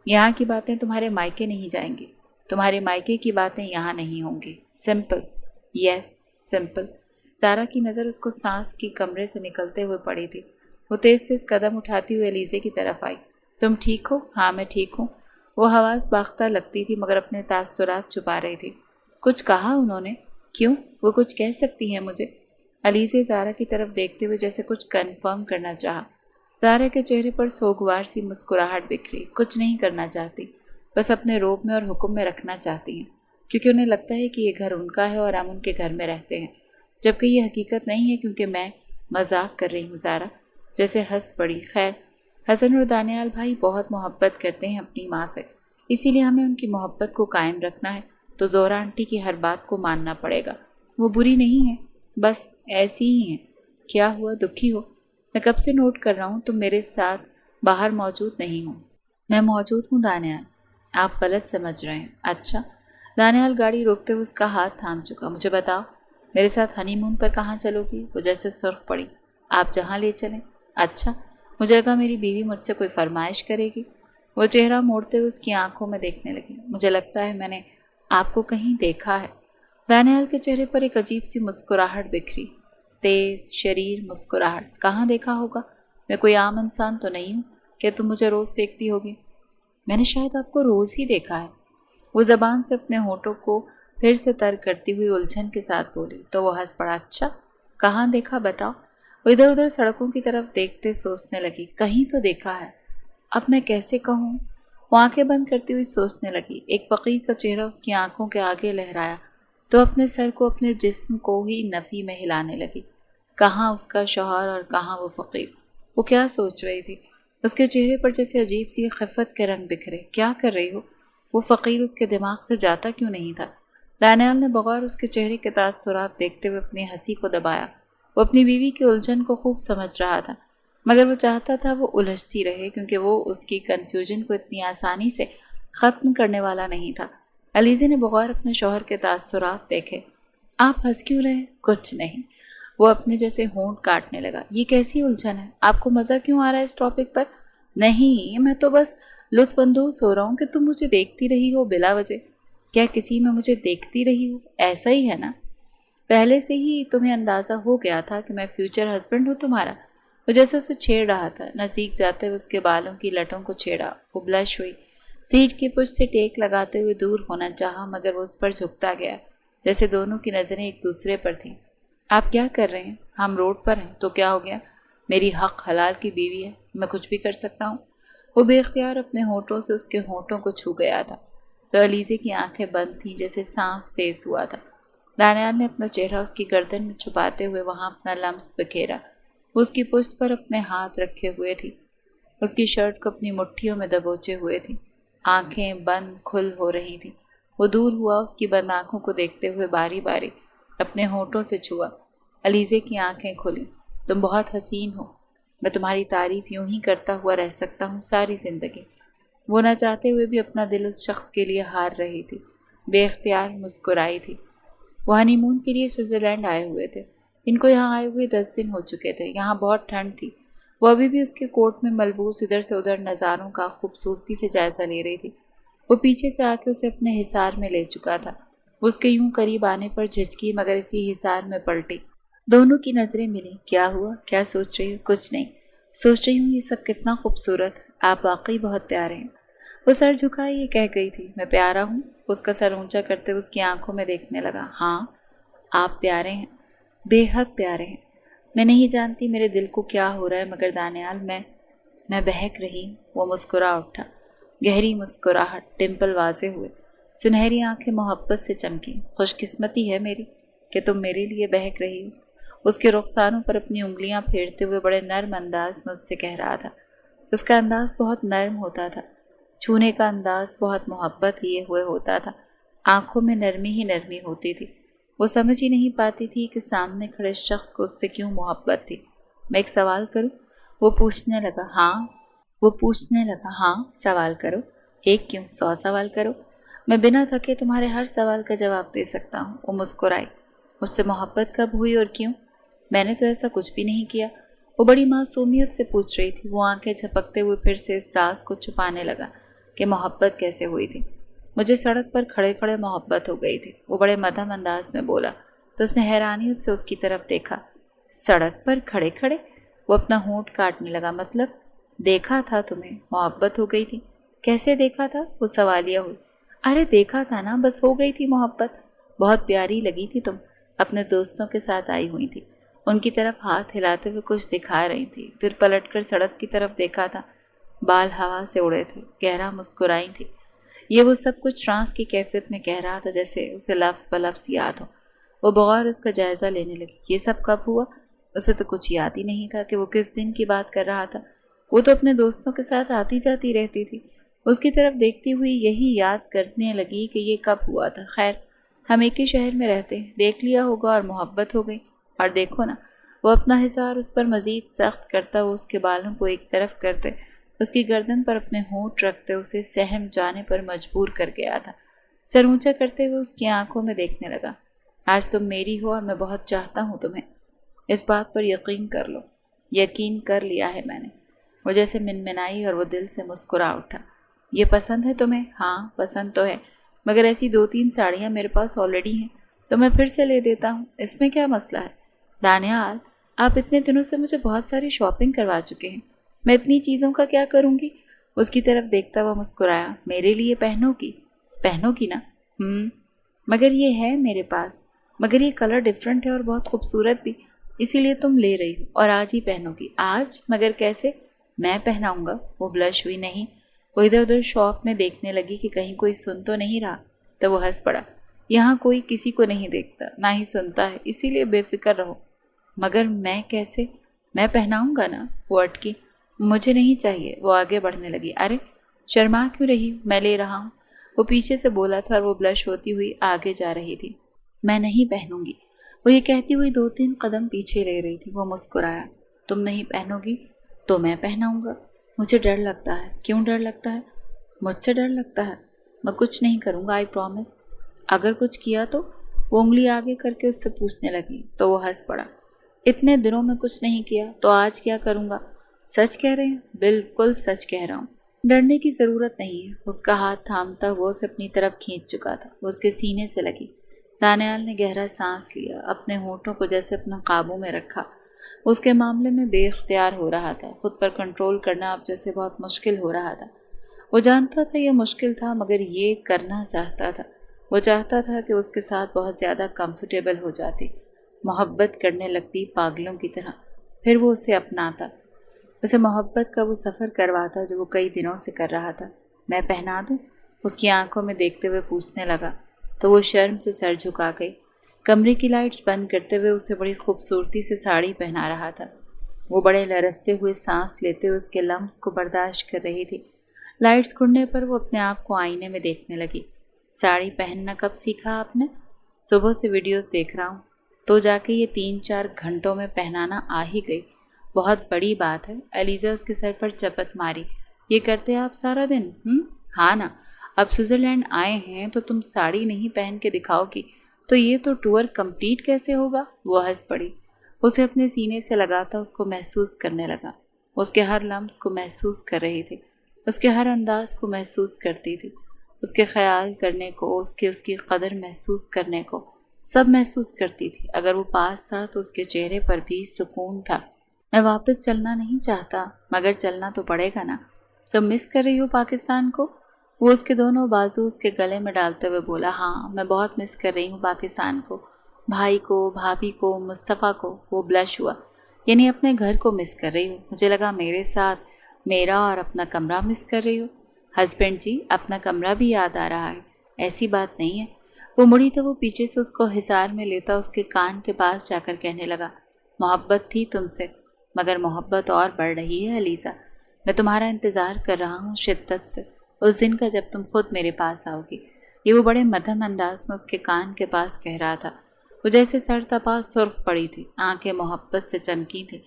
یہاں کی باتیں تمہارے مائکے نہیں جائیں گی، تمہارے مائکے کی باتیں یہاں نہیں ہوں گی۔ سمپل، یس سمپل۔ زارا کی نظر اس کو سانس کی کمرے سے نکلتے ہوئے پڑی تھی۔ وہ تیز سے قدم اٹھاتی ہوئے علیزے کی طرف آئی۔ تم ٹھیک ہو؟ ہاں میں ٹھیک ہوں۔ وہ حواس باختہ لگتی تھی مگر اپنے تاثرات چھپا رہی تھی۔ کچھ کہا انہوں نے؟ کیوں؟ وہ کچھ کہہ سکتی ہیں مجھے؟ علیزے زارا کی طرف دیکھتے ہوئے جیسے کچھ کنفرم کرنا چاہا۔ زارا کے چہرے پر سوگوار سی مسکراہٹ بکھری۔ کچھ نہیں کرنا چاہتی، بس اپنے روب میں اور حکم میں رکھنا چاہتی ہیں، کیونکہ انہیں لگتا ہے کہ یہ گھر ان کا ہے اور ہم ان کے گھر میں رہتے ہیں، جبکہ یہ حقیقت نہیں ہے، کیونکہ میں مذاق کر رہی ہوں۔ زارا جیسے ہنس پڑی۔ خیر، حسن اور دانیال بھائی بہت محبت کرتے ہیں اپنی ماں سے، اسی لیے ہمیں ان کی محبت کو قائم رکھنا ہے، تو زہرا آنٹی کی ہر بات کو ماننا پڑے گا۔ وہ بری نہیں ہے، بس ایسی ہی ہیں۔ کیا ہوا، دکھی ہو؟ میں کب سے نوٹ کر رہا ہوں تم میرے ساتھ باہر موجود نہیں ہوں۔ میں موجود ہوں دانیال، آپ غلط سمجھ رہے ہیں۔ اچھا۔ دانیال گاڑی روکتے ہوئے اس کا ہاتھ تھام چکا۔ مجھے بتاؤ، میرے ساتھ ہنی مون پر کہاں چلو گی؟ وہ جیسے سرخ پڑی۔ آپ جہاں لے چلیں۔ اچھا، مجھے لگا میری بیوی مجھ سے کوئی فرمائش کرے گی۔ وہ چہرہ موڑتے ہوئے اس کی آنکھوں میں دیکھنے لگی۔ مجھے لگتا ہے میں نے آپ کو کہیں دیکھا ہے۔ دانیال کے چہرے پر ایک عجیب سی مسکراہٹ بکھری، تیز شریر مسکراہٹ۔ کہاں دیکھا ہوگا؟ میں کوئی عام انسان تو نہیں ہوں کہ تم مجھے روز دیکھتی ہوگی؟ میں نے شاید آپ کو روز ہی دیکھا ہے۔ وہ زبان سے اپنے ہونٹوں کو پھر سے تر کرتی ہوئی الجھن کے ساتھ بولی، تو وہ ہنس پڑا۔ اچھا، کہاں دیکھا بتاؤ؟ وہ ادھر ادھر سڑکوں کی طرف دیکھتے سوچنے لگی۔ کہیں تو دیکھا ہے، اب میں کیسے کہوں؟ وہ آنکھیں بند کرتی ہوئی سوچنے لگی۔ ایک فقیر کا چہرہ اس کی آنکھوں کے آگے لہرایا تو اپنے سر کو اپنے جسم کو ہی نفی میں ہلانے لگی۔ کہاں اس کا شوہر اور کہاں وہ فقیر؟ وہ کیا سوچ رہی تھی؟ اس کے چہرے پر جیسے عجیب سی خفت کے رنگ بکھرے۔ کیا کر رہی ہو؟ وہ فقیر اس کے دماغ سے جاتا کیوں نہیں تھا؟ دانیال نے بغور اس کے چہرے کے تاثرات دیکھتے ہوئے اپنی ہنسی کو دبایا۔ وہ اپنی بیوی کی الجھن کو خوب سمجھ رہا تھا، مگر وہ چاہتا تھا وہ الجھتی رہے، کیونکہ وہ اس کی کنفیوژن کو اتنی آسانی سے ختم کرنے والا نہیں تھا۔ علیزے نے بغور اپنے شوہر کے تاثرات دیکھے۔ آپ ہنس کیوں رہے؟ کچھ نہیں۔ وہ اپنے جیسے ہونٹ کاٹنے لگا۔ یہ کیسی الجھن ہے؟ آپ کو مزہ کیوں آ رہا ہے اس ٹاپک پر؟ نہیں، میں تو بس لطف اندوز ہو رہا ہوں کہ تم مجھے دیکھتی رہی ہو بلا وجہ۔ کیا کسی میں مجھے دیکھتی رہی ہو؟ ایسا ہی ہے نا؟ پہلے سے ہی تمہیں اندازہ ہو گیا تھا کہ میں فیوچر ہسبینڈ ہوں تمہارا؟ وہ جیسے اسے چھیڑ رہا تھا، نزدیک جاتے ہوئے اس کے بالوں کی لٹوں کو چھیڑا۔ وہ بلش ہوئی، سیٹ کی پشت سے ٹیک لگاتے ہوئے دور ہونا چاہا، مگر وہ اس پر جھکتا گیا، جیسے دونوں کی نظریں ایک دوسرے پر تھیں۔ آپ کیا کر رہے ہیں؟ ہم روڈ پر ہیں تو کیا ہو گیا؟ میری حق حلال کی بیوی ہے، میں کچھ بھی کر سکتا ہوں۔ وہ بے اختیار اپنے ہونٹوں سے اس کے ہونٹوں کو چھو گیا تھا، تو علیزے کی آنکھیں بند تھیں، جیسے سانس تیز ہوا تھا۔ دانیال نے اپنا چہرہ اس کی گردن میں چھپاتے ہوئے وہاں اپنا لمس بکھیرا۔ وہ اس کی پشت پر اپنے ہاتھ رکھے ہوئے تھی، اس کی شرٹ کو اپنی مٹھیوں میں دبوچے ہوئے تھی، آنکھیں بند کھل ہو رہی تھیں۔ وہ دور ہوا، اس کی بند آنکھوں کو دیکھتے ہوئے باری باری اپنے ہونٹوں سے چھوا۔ علیزے کی آنکھیں کھلی۔ تم بہت حسین ہو، میں تمہاری تعریف یوں ہی کرتا ہوا رہ سکتا ہوں ساری زندگی۔ وہ نہ چاہتے ہوئے بھی اپنا دل اس شخص کے لیے ہار رہی تھی، بے اختیار مسکرائی تھی۔ وہ ہنی مون کے لیے سوئٹزرلینڈ آئے ہوئے تھے۔ ان کو یہاں آئے ہوئے 10 دن ہو چکے تھے۔ یہاں بہت ٹھنڈ تھی۔ وہ ابھی بھی اس کے کوٹ میں ملبوس ادھر سے ادھر نظاروں کا خوبصورتی سے جائزہ لے رہی تھی۔ وہ پیچھے سے آ کے اسے اپنے حصار میں لے چکا تھا۔ وہ اس کے یوں قریب آنے پر جھجکی، مگر اسی حصار میں پلٹی۔ دونوں کی نظریں ملیں۔ کیا ہوا؟ کیا سوچ رہی ہو؟ کچھ نہیں، سوچ رہی ہوں یہ سب کتنا خوبصورت ہے، آپ واقعی بہت پیارے ہیں۔ وہ سر جھکائے یہ کہہ گئی تھی، میں پیارا ہوں؟ اس کا سر اونچا کرتے ہوئے اس کی آنکھوں میں دیکھنے لگا۔ ہاں، آپ پیارے ہیں، بے حد پیارے ہیں۔ میں نہیں جانتی میرے دل کو کیا ہو رہا ہے، مگر دانیال، میں میں بہک رہی ہوں، وہ مسکرا اٹھا، گہری مسکراہٹ، ڈمپل واضح ہوئے، سنہری آنکھیں محبت سے چمکی۔ خوش قسمتی ہے میری کہ تم میرے لیے بہک رہی ہو۔ اس کے رخسانوں پر اپنی انگلیاں پھیرتے ہوئے بڑے نرم انداز میں اس سے کہہ رہا تھا۔ اس کا انداز بہت نرم ہوتا تھا، چھونے کا انداز بہت محبت لیے ہوئے ہوتا تھا، آنکھوں میں نرمی ہی نرمی ہوتی تھی۔ وہ سمجھ ہی نہیں پاتی تھی کہ سامنے کھڑے شخص کو اس سے کیوں محبت تھی۔ میں ایک سوال کروں؟ وہ پوچھنے لگا۔ ہاں سوال کرو۔ ایک کیوں، 100 سوال کرو، میں بنا تھکے تمہارے ہر سوال کا جواب دے سکتا ہوں۔ وہ مسکرائی۔ مجھ سے محبت کب ہوئی اور کیوں؟ میں نے تو ایسا کچھ بھی نہیں کیا، وہ بڑی معصومیت سے پوچھ رہی تھی۔ وہ آنکھیں جھپکتے ہوئے پھر سے اس راز کو چھپانے لگا کہ محبت کیسے ہوئی تھی۔ مجھے سڑک پر کھڑے کھڑے محبت ہو گئی تھی، وہ بڑے مدھم انداز میں بولا تو اس نے حیرانیت سے اس کی طرف دیکھا۔ سڑک پر کھڑے کھڑے؟ وہ اپنا ہونٹ کاٹنے لگا۔ مطلب؟ دیکھا تھا تمہیں، محبت ہو گئی تھی؟ کیسے دیکھا تھا؟ وہ سوالیہ ہوئی۔ ارے دیکھا تھا نا، بس ہو گئی تھی محبت۔ بہت پیاری لگی تھی تم، اپنے دوستوں کے ساتھ آئی ہوئی تھی، ان کی طرف ہاتھ ہلاتے ہوئے کچھ دکھا رہی تھی، پھر پلٹ کر سڑک کی طرف دیکھا تھا، بال ہوا سے اڑے تھے، گہرا مسکرائی تھی۔ یہ وہ سب کچھ ٹرانس کی کیفیت میں کہہ رہا تھا جیسے اسے لفظ بلفظ یاد ہو۔ وہ بغور اس کا جائزہ لینے لگی۔ یہ سب کب ہوا؟ اسے تو کچھ یاد ہی نہیں تھا کہ وہ کس دن کی بات کر رہا تھا۔ وہ تو اپنے دوستوں کے ساتھ آتی جاتی رہتی تھی۔ اس کی طرف دیکھتی ہوئی یہی یاد کرنے لگی کہ یہ کب ہوا تھا۔ خیر، ہم ایک ہی شہر میں رہتے ہیں، دیکھ لیا ہوگا اور محبت ہو گئی۔ اور دیکھو نا، وہ اپنا حصار اس پر مزید سخت کرتا ہوا اس کے بالوں کو ایک طرف کرتے، اس کی گردن پر اپنے ہونٹ رکھتے اسے سہم جانے پر مجبور کر گیا تھا۔ سر اونچا کرتے ہوئے اس کی آنکھوں میں دیکھنے لگا۔ آج تم میری ہو اور میں بہت چاہتا ہوں تمہیں، اس بات پر یقین کر لو۔ یقین کر لیا ہے میں نے، وہ جیسے منمنائی اور وہ دل سے مسکرا اٹھا۔ یہ پسند ہے تمہیں؟ ہاں پسند تو ہے، مگر ایسی 2-3 ساڑیاں میرے پاس آلریڈی ہیں تو میں پھر سے لے دیتا ہوں، اس میں کیا مسئلہ ہے؟ دانیال، آپ اتنے دنوں سے مجھے بہت ساری شاپنگ کروا چکے ہیں، میں اتنی چیزوں کا کیا کروں گی؟ اس کی طرف دیکھتا ہوا مسکرایا۔ میرے لیے پہنو گی نا؟ مگر یہ ہے میرے پاس، مگر یہ کلر ڈیفرنٹ ہے اور بہت خوبصورت بھی، اسی لیے تم لے رہی ہو اور آج ہی پہنو گی۔ آج؟ مگر کیسے؟ میں پہناؤں گا۔ وہ بلش ہوئی نہیں، وہ ادھر ادھر شاپ میں دیکھنے لگی کہ کہیں کوئی سن تو نہیں رہا، تو وہ ہنس پڑا۔ یہاں کوئی کسی کو نہیں دیکھتا، نہ ہی سنتا ہے، اسی لیے بے فکر رہو۔ مگر میں کیسے؟ میں پہناؤں گا نا۔ وہ اٹکی۔ مجھے نہیں چاہیے۔ وہ آگے بڑھنے لگی۔ ارے شرما کیوں رہی؟ میں لے رہا ہوں، وہ پیچھے سے بولا تھا اور وہ بلش ہوتی ہوئی آگے جا رہی تھی۔ میں نہیں پہنوں گی، وہ یہ کہتی ہوئی 2-3 قدم پیچھے لے رہی تھی۔ وہ مسکرایا۔ تم نہیں پہنو گی تو میں پہناؤں گا۔ مجھے ڈر لگتا ہے۔ کیوں ڈر لگتا ہے؟ مجھ سے ڈر لگتا ہے؟ میں کچھ نہیں کروں گا، آئی پرومس۔ اگر کچھ کیا تو؟ وہ انگلی آگے کر کے اس سے پوچھنے لگی تو وہ ہنس پڑا۔ اتنے دنوں میں کچھ نہیں کیا تو آج کیا کروں گا؟ سچ کہہ رہے ہیں؟ بالکل سچ کہہ رہا ہوں۔ ڈرنے کی ضرورت نہیں ہے۔ اس کا ہاتھ تھامتا وہ اسے اپنی طرف کھینچ چکا تھا، وہ اس کے سینے سے لگی۔ دانیال نے گہرا سانس لیا، اپنے ہونٹوں کو جیسے اپنا قابو میں رکھا۔ اس کے معاملے میں بے اختیار ہو رہا تھا، خود پر کنٹرول کرنا اب جیسے بہت مشکل ہو رہا تھا۔ وہ جانتا تھا یہ مشکل تھا، مگر یہ کرنا چاہتا تھا۔ وہ چاہتا تھا کہ اس کے ساتھ بہت زیادہ کمفرٹیبل ہو جاتی، محبت کرنے لگتی پاگلوں کی طرح، پھر وہ اسے اپناتا، اسے محبت کا وہ سفر کرواتا جو وہ کئی دنوں سے کر رہا تھا۔ میں پہنا دوں؟ اس کی آنکھوں میں دیکھتے ہوئے پوچھنے لگا تو وہ شرم سے سر جھکا گئی۔ کمرے کی لائٹس بند کرتے ہوئے اسے بڑی خوبصورتی سے ساڑی پہنا رہا تھا۔ وہ بڑے لرزتے ہوئے سانس لیتے ہوئے اس کے لمس کو برداشت کر رہی تھی۔ لائٹس کھلنے پر وہ اپنے آپ کو آئینے میں دیکھنے لگی۔ ساڑی پہننا کب سیکھا آپ نے؟ صبح سے ویڈیوز دیکھ رہا ہوں، تو جا کے یہ 3-4 گھنٹوں میں پہنانا آ ہی گئی۔ بہت بڑی بات ہے۔ ایلیزا اس کے سر پر چپت ماری۔ یہ کرتے آپ سارا دن؟ ہاں نا، اب سوئٹزرلینڈ آئے ہیں تو تم ساڑی نہیں پہن کے دکھاؤ گی تو یہ تو ٹور کمپلیٹ کیسے ہوگا؟ وہ ہنس پڑی۔ اسے اپنے سینے سے لگاتا اس کو محسوس کرنے لگا۔ اس کے ہر لمس کو محسوس کر رہی تھی، اس کے ہر انداز کو محسوس کرتی تھی، اس کے خیال کرنے کو، اس کی قدر محسوس کرنے کو، سب محسوس کرتی تھی۔ اگر وہ پاس تھا تو اس کے چہرے پر بھی سکون تھا۔ میں واپس چلنا نہیں چاہتا، مگر چلنا تو پڑے گا نا۔ تم مس کر رہی ہو پاکستان کو؟ وہ اس کے دونوں بازو اس کے گلے میں ڈالتے ہوئے بولا۔ ہاں، میں بہت مس کر رہی ہوں پاکستان کو، بھائی کو، بھابھی کو، مصطفیٰ کو۔ وہ بلش ہوا۔ یعنی اپنے گھر کو مس کر رہی ہوں؟ مجھے لگا میرے ساتھ میرا اور اپنا کمرہ مس کر رہی ہو؟ ہسبینڈ جی، اپنا کمرہ بھی یاد آ رہا ہے، ایسی بات نہیں ہے۔ وہ مڑی تو وہ پیچھے سے اس کو حصار میں لیتا اس کے کان کے پاس جا کر کہنے لگا، محبت تھی تم سے، مگر محبت اور بڑھ رہی ہے علیزہ۔ میں تمہارا انتظار کر رہا ہوں شدت سے، اس دن کا جب تم خود میرے پاس آؤ گی۔ یہ وہ بڑے مدھم انداز میں اس کے کان کے پاس کہہ رہا تھا۔ وہ جیسے سر تپا سرخ پڑی تھی، آنکھیں محبت سے چمکی تھیں۔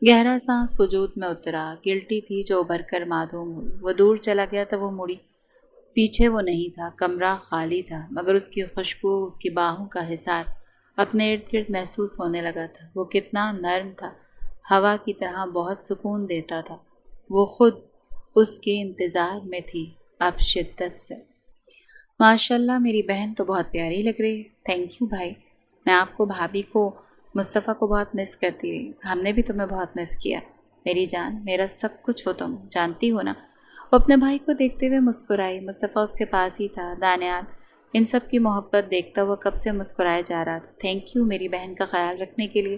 گہرا سانس وجود میں اترا، گلٹی تھی جو ابھر کر معدوم ہوئی۔ وہ دور چلا گیا تو وہ مڑی، پیچھے وہ نہیں تھا، کمرہ خالی تھا، مگر اس کی خوشبو، اس کی باہوں کا حصار اپنے ارد گرد محسوس ہونے لگا تھا۔ وہ کتنا نرم تھا، ہوا کی طرح بہت سکون دیتا تھا۔ وہ خود اس کے انتظار میں تھی، اب شدت سے۔ ماشاءاللہ میری بہن تو بہت پیاری لگ رہی ہے۔ تھینک یو بھائی، میں آپ کو، بھابھی کو، مصطفیٰ کو بہت مس کرتی رہی۔ ہم نے بھی تمہیں بہت مس کیا میری جان، میرا سب کچھ ہو تم، جانتی ہو نا۔ وہ اپنے بھائی کو دیکھتے ہوئے مسکرائی۔ مصطفیٰ اس کے پاس ہی تھا۔ دانیال ان سب کی محبت دیکھتا ہوا کب سے مسکرائے جا رہا تھا۔ تھینک یو میری بہن کا خیال رکھنے کے لیے،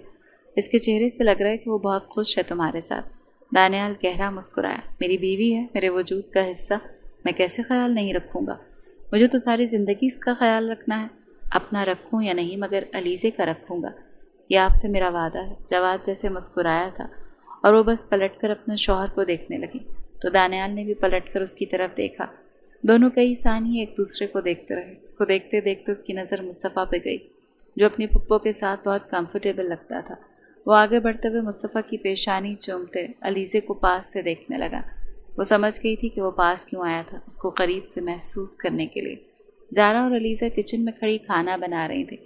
اس کے چہرے سے لگ رہا ہے کہ وہ بہت خوش ہے تمہارے ساتھ۔ دانیال گہرا مسکرایا۔ میری بیوی ہے، میرے وجود کا حصہ، میں کیسے خیال نہیں رکھوں گا؟ مجھے تو ساری زندگی اس کا خیال رکھنا ہے، اپنا رکھوں یا نہیں مگر علیزے کا رکھوں گا، یہ آپ سے میرا وعدہ ہے۔ جواد جیسے مسکرایا تھا اور وہ بس پلٹ کر اپنے شوہر کو دیکھنے لگی تو دانیال نے بھی پلٹ کر اس کی طرف دیکھا۔ دونوں کئی ثانیے ایک دوسرے کو دیکھتے رہے۔ اس کو دیکھتے دیکھتے اس کی نظر مصطفیٰ پہ گئی جو اپنی پپو کے ساتھ بہت کمفرٹیبل لگتا تھا۔ وہ آگے بڑھتے ہوئے مصطفیٰ کی پیشانی چومتے علیزے کو پاس سے دیکھنے لگا۔ وہ سمجھ گئی تھی کہ وہ پاس کیوں آیا تھا، اس کو قریب سے محسوس کرنے کے لیے۔ زارا اور علیزہ کچن میں کھڑی کھانا بنا رہی تھی۔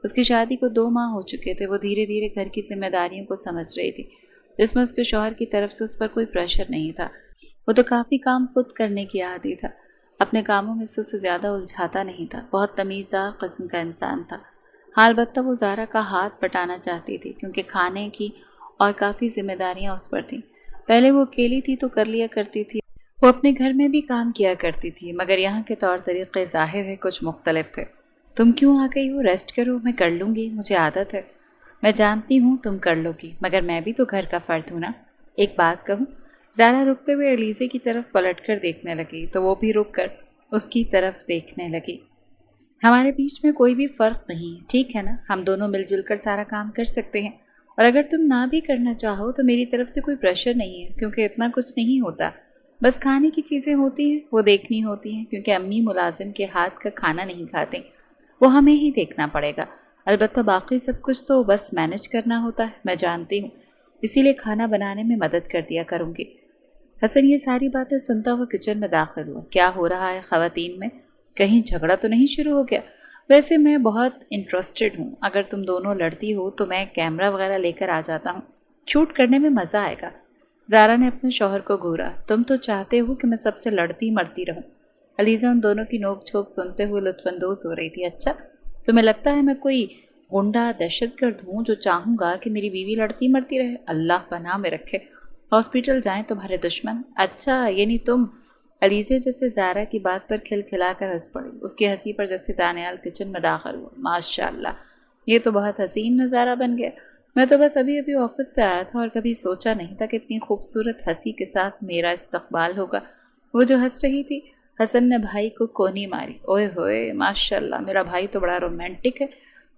اس کی شادی کو 2 ماہ ہو چکے تھے۔ وہ دھیرے دھیرے گھر کی ذمہ داریوں کو سمجھ رہی تھی، جس میں اس کے شوہر کی طرف سے اس پر کوئی پریشر نہیں تھا۔ وہ تو کافی کام خود کرنے کی عادی تھا، اپنے کاموں میں سے اسے زیادہ الجھاتا نہیں تھا، بہت تمیزدار قسم کا انسان تھا۔ البتہ وہ زارا کا ہاتھ بٹانا چاہتی تھی کیونکہ کھانے کی اور کافی ذمہ داریاں اس پر تھیں۔ پہلے وہ اکیلی تھی تو کر لیا کرتی تھی، وہ اپنے گھر میں بھی کام کیا کرتی تھی، مگر یہاں کے طور طریقے ظاہر ہے کچھ مختلف تھے۔ تم کیوں آ گئی ہو؟ ریسٹ کرو، میں کر لوں گی، مجھے عادت ہے۔ میں جانتی ہوں تم کر لو گی، مگر میں بھی تو گھر کا فرد ہوں نا۔ ایک بات کہوں؟ زارا رکتے ہوئے علیزے کی طرف پلٹ کر دیکھنے لگی تو وہ بھی رک کر اس کی طرف دیکھنے لگی۔ ہمارے بیچ میں کوئی بھی فرق نہیں، ٹھیک ہے نا؟ ہم دونوں مل جل کر سارا کام کر سکتے ہیں، اور اگر تم نہ بھی کرنا چاہو تو میری طرف سے کوئی پریشر نہیں ہے، کیونکہ اتنا کچھ نہیں ہوتا۔ بس کھانے کی چیزیں ہوتی ہیں، وہ دیکھنی ہوتی ہیں، کیونکہ امی ملازم کے ہاتھ کا کھانا نہیں کھاتے، وہ ہمیں ہی دیکھنا پڑے گا۔ البتہ باقی سب کچھ تو بس مینج کرنا ہوتا ہے، میں جانتی ہوں، اسی لیے کھانا بنانے میں مدد کر دیا کروں گی۔ حسن یہ ساری باتیں سنتا ہوا کچن میں داخل ہوا۔ کیا ہو رہا ہے خواتین میں؟ کہیں جھگڑا تو نہیں شروع ہو گیا؟ ویسے میں بہت انٹرسٹڈ ہوں، اگر تم دونوں لڑتی ہو تو میں کیمرہ وغیرہ لے کر آ جاتا ہوں، شوٹ کرنے میں مزہ آئے گا۔ زارا نے اپنے شوہر کو گھورا۔ تم تو چاہتے ہو کہ میں سب سے لڑتی مرتی رہوں۔ علیزہ ان دونوں کی نوک جھوک سنتے ہوئے لطف اندوز ہو رہی تھی۔ اچھا، تمہیں لگتا ہے میں کوئی غنڈہ دہشت گرد ہوں جو چاہوں گا کہ میری بیوی لڑتی مرتی رہے؟ اللہ پناہ میں رکھے، ہاسپٹل جائیں تمہارے دشمن۔ اچھا یعنی تم؟ علیزہ جیسے زارا کی بات پر کھلکھلا کر ہنس پڑی۔ اس کی ہنسی پر جیسے دانیال کچن میں داخل ہوا۔ ماشاءاللہ، یہ تو بہت حسین نظارہ بن گیا۔ میں تو بس ابھی آفس سے آیا تھا اور کبھی سوچا نہیں تھا کہ اتنی خوبصورت ہنسی کے ساتھ میرا استقبال ہوگا۔ وہ جو ہنس رہی تھی، حسن نے بھائی کو کونی ماری۔ اوئے ہوئے، ماشاءاللہ، میرا بھائی تو بڑا رومانٹک ہے۔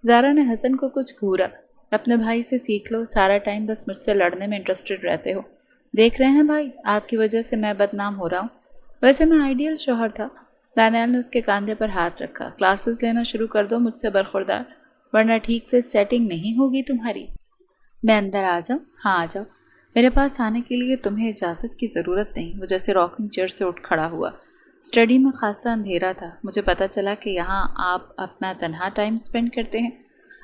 زارا نے حسن کو کچھ گھورا۔ اپنے بھائی سے سیکھ لو، سارا ٹائم بس مجھ سے لڑنے میں انٹرسٹڈ رہتے ہو۔ دیکھ رہے ہیں بھائی، آپ کی وجہ سے میں بدنام ہو رہا ہوں۔ ویسے میں آئیڈیل شوہر تھا۔ دانیال نے اس کے کاندھے پر ہاتھ رکھا۔ کلاسز لینا شروع کر دو مجھ سے برخوردار، ورنہ ٹھیک سے سیٹنگ نہیں ہوگی تمہاری۔ میں اندر آ جاؤں؟ ہاں آ جاؤ، میرے پاس آنے کے لیے تمہیں اجازت کی ضرورت نہیں۔ وہ جیسے راکنگ چیئر سے اٹھ کھڑا ہوا۔ اسٹڈی میں خاصا اندھیرا تھا، مجھے پتہ چلا کہ یہاں آپ اپنا تنہا ٹائم سپینڈ کرتے ہیں۔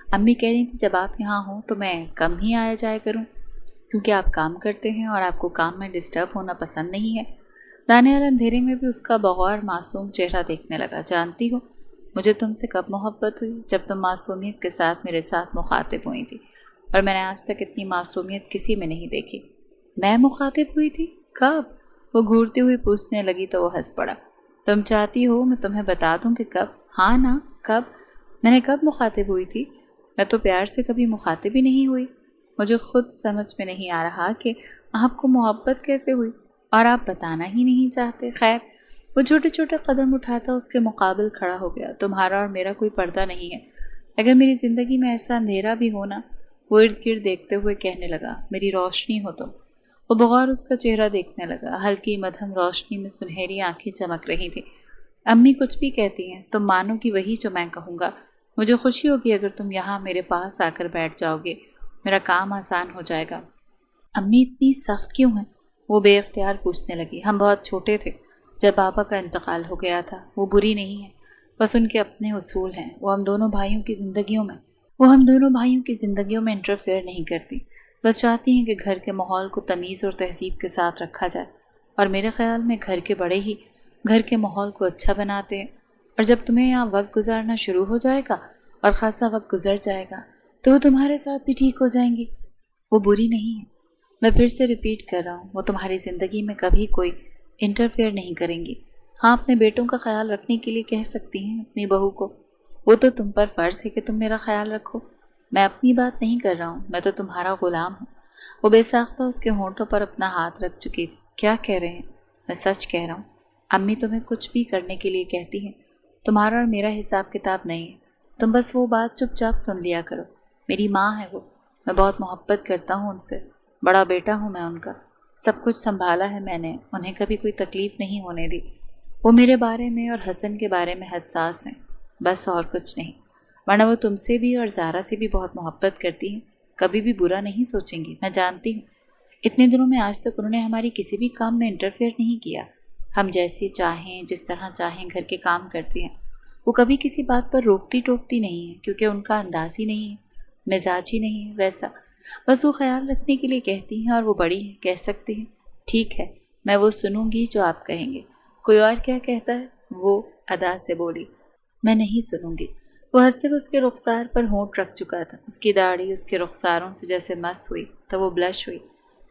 امی کہہ رہی تھی جب آپ یہاں ہوں تو میں کم ہی آیا جایا کروں، کیونکہ آپ کام کرتے ہیں اور آپ کو کام میں ڈسٹرب ہونا پسند نہیں ہے۔ دانیال اندھیرے میں بھی اس کا بغور معصوم چہرہ دیکھنے لگا۔ جانتی ہو مجھے تم سے کب محبت ہوئی؟ جب تم معصومیت کے ساتھ میرے ساتھ مخاطب ہوئی تھی، اور میں نے آج تک اتنی معصومیت کسی میں نہیں دیکھی۔ میں مخاطب ہوئی تھی؟ کب؟ وہ گھورتی ہوئی پوچھنے لگی تو وہ ہنس پڑا۔ تم چاہتی ہو میں تمہیں بتا دوں کہ کب؟ ہاں نا، کب؟ میں نے کب مخاطب ہوئی تھی؟ میں تو پیار سے کبھی مخاطب ہی نہیں ہوئی۔ مجھے خود سمجھ میں نہیں آ رہا کہ آپ کو محبت کیسے ہوئی۔ اور آپ بتانا ہی نہیں چاہتے۔ خیر، وہ چھوٹے چھوٹے قدم اٹھاتا اس کے مقابل کھڑا ہو گیا۔ تمہارا اور میرا کوئی پردہ نہیں ہے۔ اگر میری زندگی میں ایسا اندھیرا بھی ہونا، وہ ارد گرد دیکھتے ہوئے کہنے لگا، میری روشنی ہو تم۔ وہ بغور اس کا چہرہ دیکھنے لگا۔ ہلکی مدھم روشنی میں سنہری آنکھیں چمک رہی تھیں۔ امی کچھ بھی کہتی ہیں تم مانو گی وہی جو میں کہوں گا۔ مجھے خوشی ہوگی اگر تم یہاں میرے پاس آ کر بیٹھ جاؤ گے، میرا کام آسان ہو جائے گا۔ امی اتنی سخت کیوں ہیں؟ وہ بے اختیار پوچھنے لگی۔ ہم بہت چھوٹے تھے جب بابا کا انتقال ہو گیا تھا۔ وہ بری نہیں ہے، بس ان کے اپنے اصول ہیں۔ وہ ہم دونوں بھائیوں کی زندگیوں میں انٹرفیئر نہیں کرتی، بس چاہتی ہیں کہ گھر کے ماحول کو تمیز اور تہذیب کے ساتھ رکھا جائے، اور میرے خیال میں گھر کے بڑے ہی گھر کے ماحول کو اچھا بناتے ہیں۔ اور جب تمہیں یہاں وقت گزارنا شروع ہو جائے گا اور خاصا وقت گزر جائے گا تو وہ تمہارے ساتھ بھی ٹھیک ہو جائیں گی۔ وہ بری نہیں ہے، میں پھر سے ریپیٹ کر رہا ہوں، وہ تمہاری زندگی میں کبھی کوئی انٹرفیئر نہیں کریں گی۔ ہاں، اپنے بیٹوں کا خیال رکھنے کے لیے کہہ سکتی ہیں اپنی بہو کو، وہ تو تم پر فرض ہے کہ تم میرا خیال رکھو۔ میں اپنی بات نہیں کر رہا ہوں، میں تو تمہارا غلام ہوں۔ وہ بے ساختہ اس کے ہونٹوں پر اپنا ہاتھ رکھ چکی تھی۔ کیا کہہ رہے ہیں؟ میں سچ کہہ رہا ہوں۔ امی تمہیں کچھ بھی کرنے کے لیے کہتی ہیں، تمہارا اور میرا حساب کتاب نہیں ہے، تم بس وہ بات چپ چاپ سن لیا کرو۔ میری ماں ہے وہ، میں بہت محبت کرتا ہوں ان سے، بڑا بیٹا ہوں میں ان کا، سب کچھ سنبھالا ہے میں نے، انہیں کبھی کوئی تکلیف نہیں ہونے دی۔ وہ میرے بارے میں اور حسن کے بارے میں حساس ہیں، بس اور کچھ نہیں، ورنہ وہ تم سے بھی اور زارا سے بھی بہت محبت کرتی ہیں، کبھی بھی برا نہیں سوچیں گی، میں جانتی ہوں۔ اتنے دنوں میں آج تک انہوں نے ہماری کسی بھی کام میں انٹرفیئر نہیں کیا۔ ہم جیسے چاہیں جس طرح چاہیں گھر کے کام کرتی ہیں، وہ کبھی کسی بات پر روکتی ٹوکتی نہیں ہے، کیونکہ ان کا انداز ہی نہیں ہے، مزاج ہی نہیں ہے ویسا۔ بس وہ خیال رکھنے کے لیے کہتی ہیں، اور وہ بڑی ہیں، کہہ سکتی ہیں۔ ٹھیک ہے، میں وہ سنوں گی جو آپ کہیں گے۔ کوئی اور کیا کہتا ہے؟ وہ ادا سے بولی۔ میں نہیں سنوں گی۔ وہ ہنستے ہوئے اس کے رخسار پر ہونٹ رکھ چکا تھا۔ اس کی داڑھی اس کے رخساروں سے جیسے مس ہوئی تو وہ بلش ہوئی،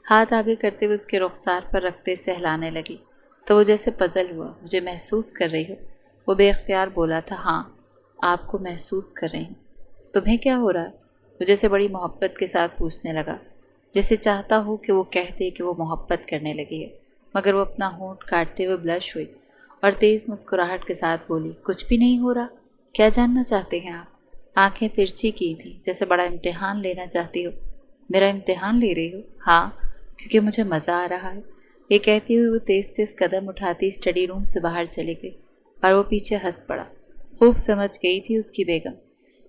ہاتھ آگے کرتے ہوئے اس کے رخسار پر رکھتے سہلانے لگی تو وہ جیسے پزل ہوا۔ مجھے محسوس کر رہی ہو؟ وہ بے اختیار بولا تھا۔ ہاں، آپ کو محسوس کر رہی ہوں۔ تمہیں کیا ہو رہا ہے؟ وہ جیسے بڑی محبت کے ساتھ پوچھنے لگا، جیسے چاہتا ہو کہ وہ کہہ دے کہ وہ محبت کرنے لگی ہے، مگر وہ اپنا ہونٹ کاٹتے ہوئے بلش ہوئی اور تیز مسکراہٹ کے ساتھ بولی، کچھ بھی نہیں ہو رہا۔ کیا جاننا چاہتے ہیں آپ؟ آنکھیں ترچھی کی تھیں، جیسے بڑا امتحان لینا چاہتی ہو۔ میرا امتحان لے رہی ہو؟ ہاں، کیونکہ مجھے مزہ آ رہا ہے۔ یہ کہتی ہوئی وہ تیز تیز قدم اٹھاتی اسٹڈی روم سے باہر چلی گئی، اور وہ پیچھے ہنس پڑا۔ خوب سمجھ گئی تھی اس کی بیگم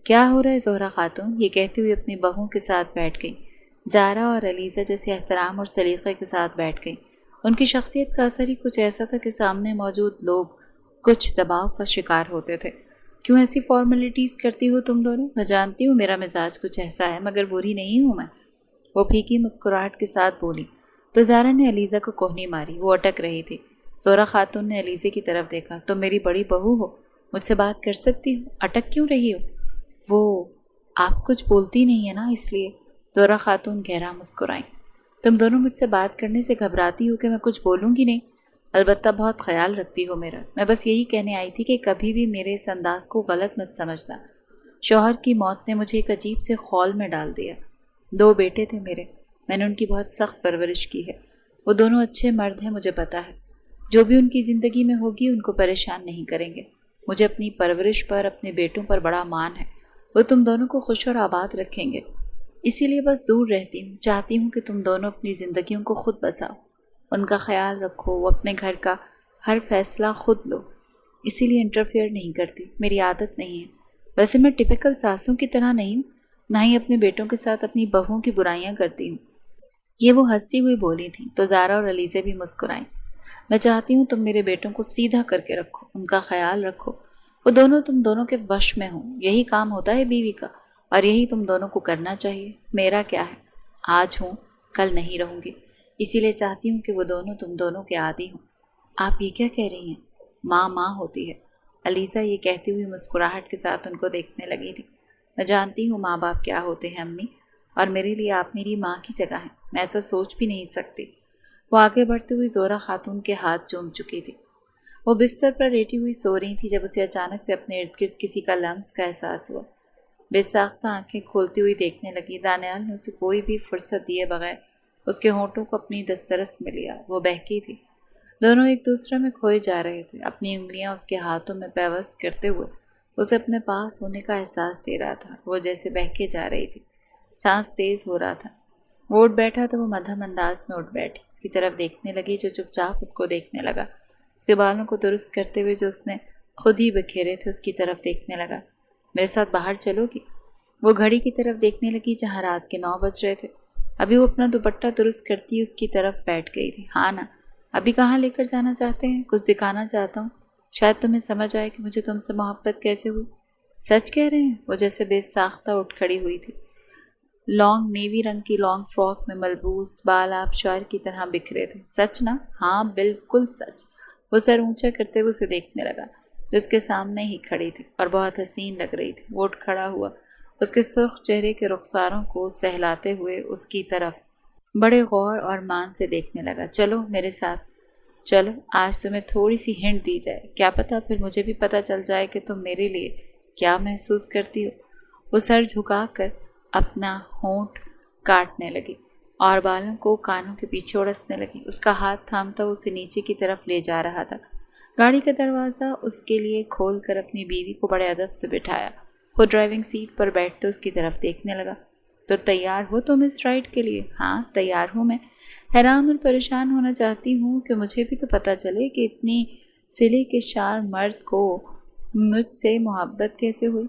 کیا ہو رہا ہے زہرا خاتون، یہ کہتی ہوئی اپنی بہوؤں کے ساتھ بیٹھ گئی۔ زارا اور علیزہ جیسے احترام اور سلیقے کے ساتھ بیٹھ گئی۔ ان کی شخصیت کا اثر ہی کچھ ایسا تھا کہ سامنے موجود لوگ کچھ دباؤ کا شکار ہوتے تھے۔ کیوں ایسی فارمیلٹیز کرتی ہو تم دونوں؟ میں جانتی ہوں میرا مزاج کچھ ایسا ہے، مگر بری نہیں ہوں میں، وہ پھیکی مسکراہٹ کے ساتھ بولی۔ تو زارا نے علیزہ کو کوہنی ماری، وہ اٹک رہی تھی۔ زہرا خاتون نے علیزہ کی طرف دیکھا، تم میری بڑی بہو ہو، مجھ سے بات کر سکتی ہو، اٹک کیوں رہی ہو؟ وہ آپ کچھ بولتی نہیں ہے نا، اس لیے۔ زہرا خاتون گہرا مسکرائیں۔ تم دونوں مجھ سے بات کرنے سے گھبراتی ہو کہ میں کچھ بولوں گی نہیں، البتہ بہت خیال رکھتی ہو میرا۔ میں بس یہی کہنے آئی تھی کہ کبھی بھی میرے اس انداز کو غلط مت سمجھنا۔ شوہر کی موت نے مجھے ایک عجیب سے خول میں ڈال دیا۔ 2 بیٹے تھے میرے، میں نے ان کی بہت سخت پرورش کی ہے۔ وہ دونوں اچھے مرد ہیں، مجھے پتا ہے، جو بھی ان کی زندگی میں ہوگی ان کو پریشان نہیں کریں گے۔ مجھے اپنی پرورش پر، اپنے بیٹوں پر بڑا مان ہے، وہ تم دونوں کو خوش اور آباد رکھیں گے۔ اسی لیے بس دور رہتی ہوں، چاہتی ہوں کہ تم دونوں اپنی زندگیوں کو خود بساؤ، ان کا خیال رکھو، وہ اپنے گھر کا ہر فیصلہ خود لو۔ اسی لیے انٹرفیئر نہیں کرتی، میری عادت نہیں ہے۔ ویسے میں ٹپیکل ساسوں کی طرح نہیں ہوں، نہ ہی اپنے بیٹوں کے ساتھ اپنی بہوؤں کی برائیاں کرتی ہوں۔ یہ وہ ہنستی ہوئی بولی تھی تو زارا اور علیزہ بھی مسکرائیں۔ میں چاہتی ہوں تم میرے بیٹوں کو سیدھا کر کے رکھو، ان کا خیال رکھو، وہ دونوں تم دونوں کے وش میں ہوں۔ یہی کام ہوتا ہے بیوی کا، اور یہی تم دونوں کو کرنا چاہیے۔ میرا کیا ہے، آج ہوں کل نہیں رہوں گی، اسی لیے چاہتی ہوں کہ وہ دونوں تم دونوں کے عادی ہوں۔ آپ یہ کیا کہہ رہی ہیں؟ ماں ماں ہوتی ہے۔ علیزہ یہ کہتی ہوئی مسکراہٹ کے ساتھ ان کو دیکھنے لگی تھی۔ میں جانتی ہوں ماں باپ کیا ہوتے ہیں امی، اور میرے لیے آپ میری ماں کی جگہ ہیں، میں ایسا سوچ بھی نہیں سکتی۔ وہ آگے بڑھتے ہوئی زہرا خاتون کے ہاتھ چوم چکی تھی۔ وہ بستر پر لیٹی ہوئی سو رہی تھی جب اسے اچانک سے اپنے ارد گرد کسی کا لمس کا احساس ہوا۔ بے ساختہ آنکھیں کھولتی ہوئی دیکھنے لگی۔ دانیال نے اسے کوئی بھی فرصت دیے بغیر اس کے ہونٹوں کو اپنی دسترس میں لیا۔ وہ بہکی تھی۔ دونوں ایک دوسرے میں کھوئے جا رہے تھے۔ اپنی انگلیاں اس کے ہاتھوں میں پیوست کرتے ہوئے اسے اپنے پاس ہونے کا احساس دے رہا تھا۔ وہ جیسے بہکے جا رہی تھی۔ سانس تیز ہو رہا تھا۔ وہ اٹھ بیٹھا تو وہ مدھم انداز میں اٹھ بیٹھی، اس کی طرف دیکھنے لگی جو چپ چاپ اس کو دیکھنے لگا۔ اس کے بالوں کو درست کرتے ہوئے جو اس نے خود ہی بکھیرے تھے اس کی طرف دیکھنے لگا۔ میرے ساتھ باہر چلو گی؟ وہ گھڑی کی طرف دیکھنے لگی جہاں رات کے 9 بج رہے تھے۔ ابھی وہ اپنا دوپٹہ درست کرتی اس کی طرف بیٹھ گئی تھی۔ ہاں نا، ابھی کہاں لے کر جانا چاہتے ہیں؟ کچھ دکھانا چاہتا ہوں، شاید تمہیں سمجھ آئے کہ مجھے تم سے محبت کیسے ہوئی۔ سچ کہہ رہے ہیں؟ وہ جیسے بے ساختہ اٹھ کھڑی ہوئی تھی۔ لانگ نیوی رنگ کی لانگ فراک میں ملبوس بال آبشار کی طرح بکھرے تھے۔ سچ نا؟ ہاں بالکل سچ۔ وہ سر اونچا کرتے ہوئے اسے دیکھنے لگا جو اس کے سامنے ہی کھڑی تھی اور بہت حسین لگ رہی تھی۔ وہ اٹھ کھڑا ہوا، اس کے سرخ چہرے کے رخساروں کو سہلاتے ہوئے اس کی طرف بڑے غور اور مان سے دیکھنے لگا۔ چلو میرے ساتھ، چلو آج تمہیں تھوڑی سی ہنٹ دی جائے، کیا پتہ پھر مجھے بھی پتہ چل جائے کہ تم میرے لیے کیا محسوس کرتی ہو۔ وہ سر جھکا کر اپنا ہونٹ کاٹنے لگی اور بالوں کو کانوں کے پیچھے اڑسنے لگی۔ اس کا ہاتھ تھامتا اسے نیچے کی طرف لے جا رہا تھا۔ گاڑی کا دروازہ اس کے لیے کھول کر اپنی بیوی کو بڑے ادب سے بٹھایا۔ خود ڈرائیونگ سیٹ پر بیٹھتے اس کی طرف دیکھنے لگا۔ تو تیار ہو تم اس رائڈ کے لیے؟ ہاں تیار ہوں میں۔ حیران اور پریشان ہونا چاہتی ہوں کہ مجھے بھی تو پتہ چلے کہ اتنی سلے کے شار مرد کو مجھ سے محبت کیسے ہوئی۔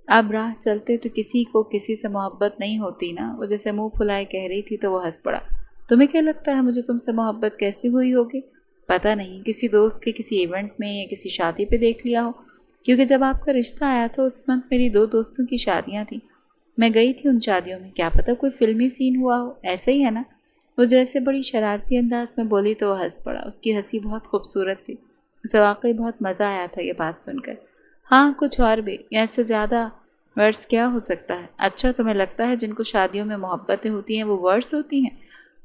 اب راہ چلتے تو کسی کو کسی سے محبت نہیں ہوتی نا۔ وہ جیسے منہ پھلائے کہہ رہی تھی تو وہ ہنس پڑا۔ تمہیں کیا لگتا ہے مجھے تم سے محبت کیسی ہوئی ہوگی؟ پتہ نہیں، کسی دوست کے کسی ایونٹ میں یا کسی شادی پہ دیکھ لیا ہو، کیونکہ جب آپ کا رشتہ آیا تھا اس وقت میری 2 دوستوں کی شادیاں تھیں، میں گئی تھی ان شادیوں میں، کیا پتہ کوئی فلمی سین ہوا ہو، ایسے ہی ہے نا۔ وہ جیسے بڑی شرارتی انداز میں بولی تو وہ ہنس پڑا۔ اس کی ہنسی بہت خوبصورت تھی، اسے واقعی بہت مزہ آیا تھا یہ بات سن کر۔ ہاں کچھ اور بھی، یا اس سے زیادہ ورڈز کیا ہو سکتا ہے؟ اچھا تمہیں لگتا ہے جن کو شادیوں میں محبتیں ہوتی ہیں وہ ورڈز ہوتی ہیں؟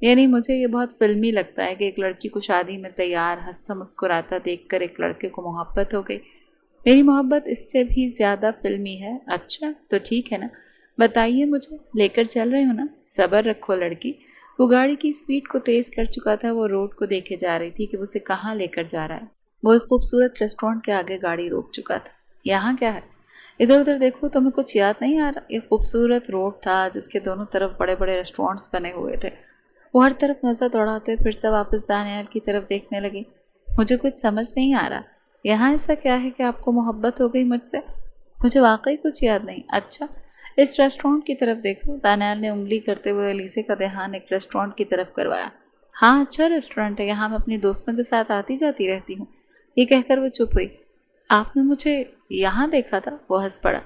یعنی مجھے یہ بہت فلمی لگتا ہے کہ ایک لڑکی کو شادی میں تیار ہنستا مسکراتا دیکھ کر ایک لڑکے کو محبت ہو گئی۔ میری محبت اس سے بھی زیادہ فلمی ہے۔ اچھا تو ٹھیک ہے نا، بتائیے مجھے، لے کر چل رہے ہو نا؟ صبر رکھو لڑکی۔ وہ گاڑی کی سپیڈ کو تیز کر چکا تھا۔ وہ روڈ کو دیکھے جا رہی تھی کہ وہ اسے کہاں لے کر جا رہا ہے۔ وہ ایک خوبصورت ریسٹورینٹ کے آگے گاڑی روک چکا تھا۔ یہاں کیا ہے؟ ادھر ادھر دیکھو، تمہیں کچھ یاد نہیں آ رہا؟ ایک خوبصورت روڈ تھا جس کے دونوں طرف بڑے بڑے ریسٹورینٹس بنے ہوئے تھے۔ وہ ہر طرف نظر دوڑاتے پھر سے واپس دانیال کی طرف دیکھنے لگی۔ مجھے کچھ سمجھ نہیں آ رہا، یہاں ایسا کیا ہے کہ آپ کو محبت ہو گئی مجھ سے؟ مجھے واقعی کچھ یاد نہیں۔ اچھا اس ریسٹورینٹ کی طرف دیکھو۔ دانیال نے انگلی کرتے ہوئے الیزے کا دھیان ایک ریسٹورینٹ کی طرف کروایا۔ ہاں اچھا ریسٹورینٹ ہے، یہاں میں اپنی دوستوں کے ساتھ آتی جاتی رہتی ہوں۔ یہ کہہ کر وہ چپ ہوئی۔ آپ نے مجھے یہاں دیکھا تھا؟ وہ ہنس پڑا۔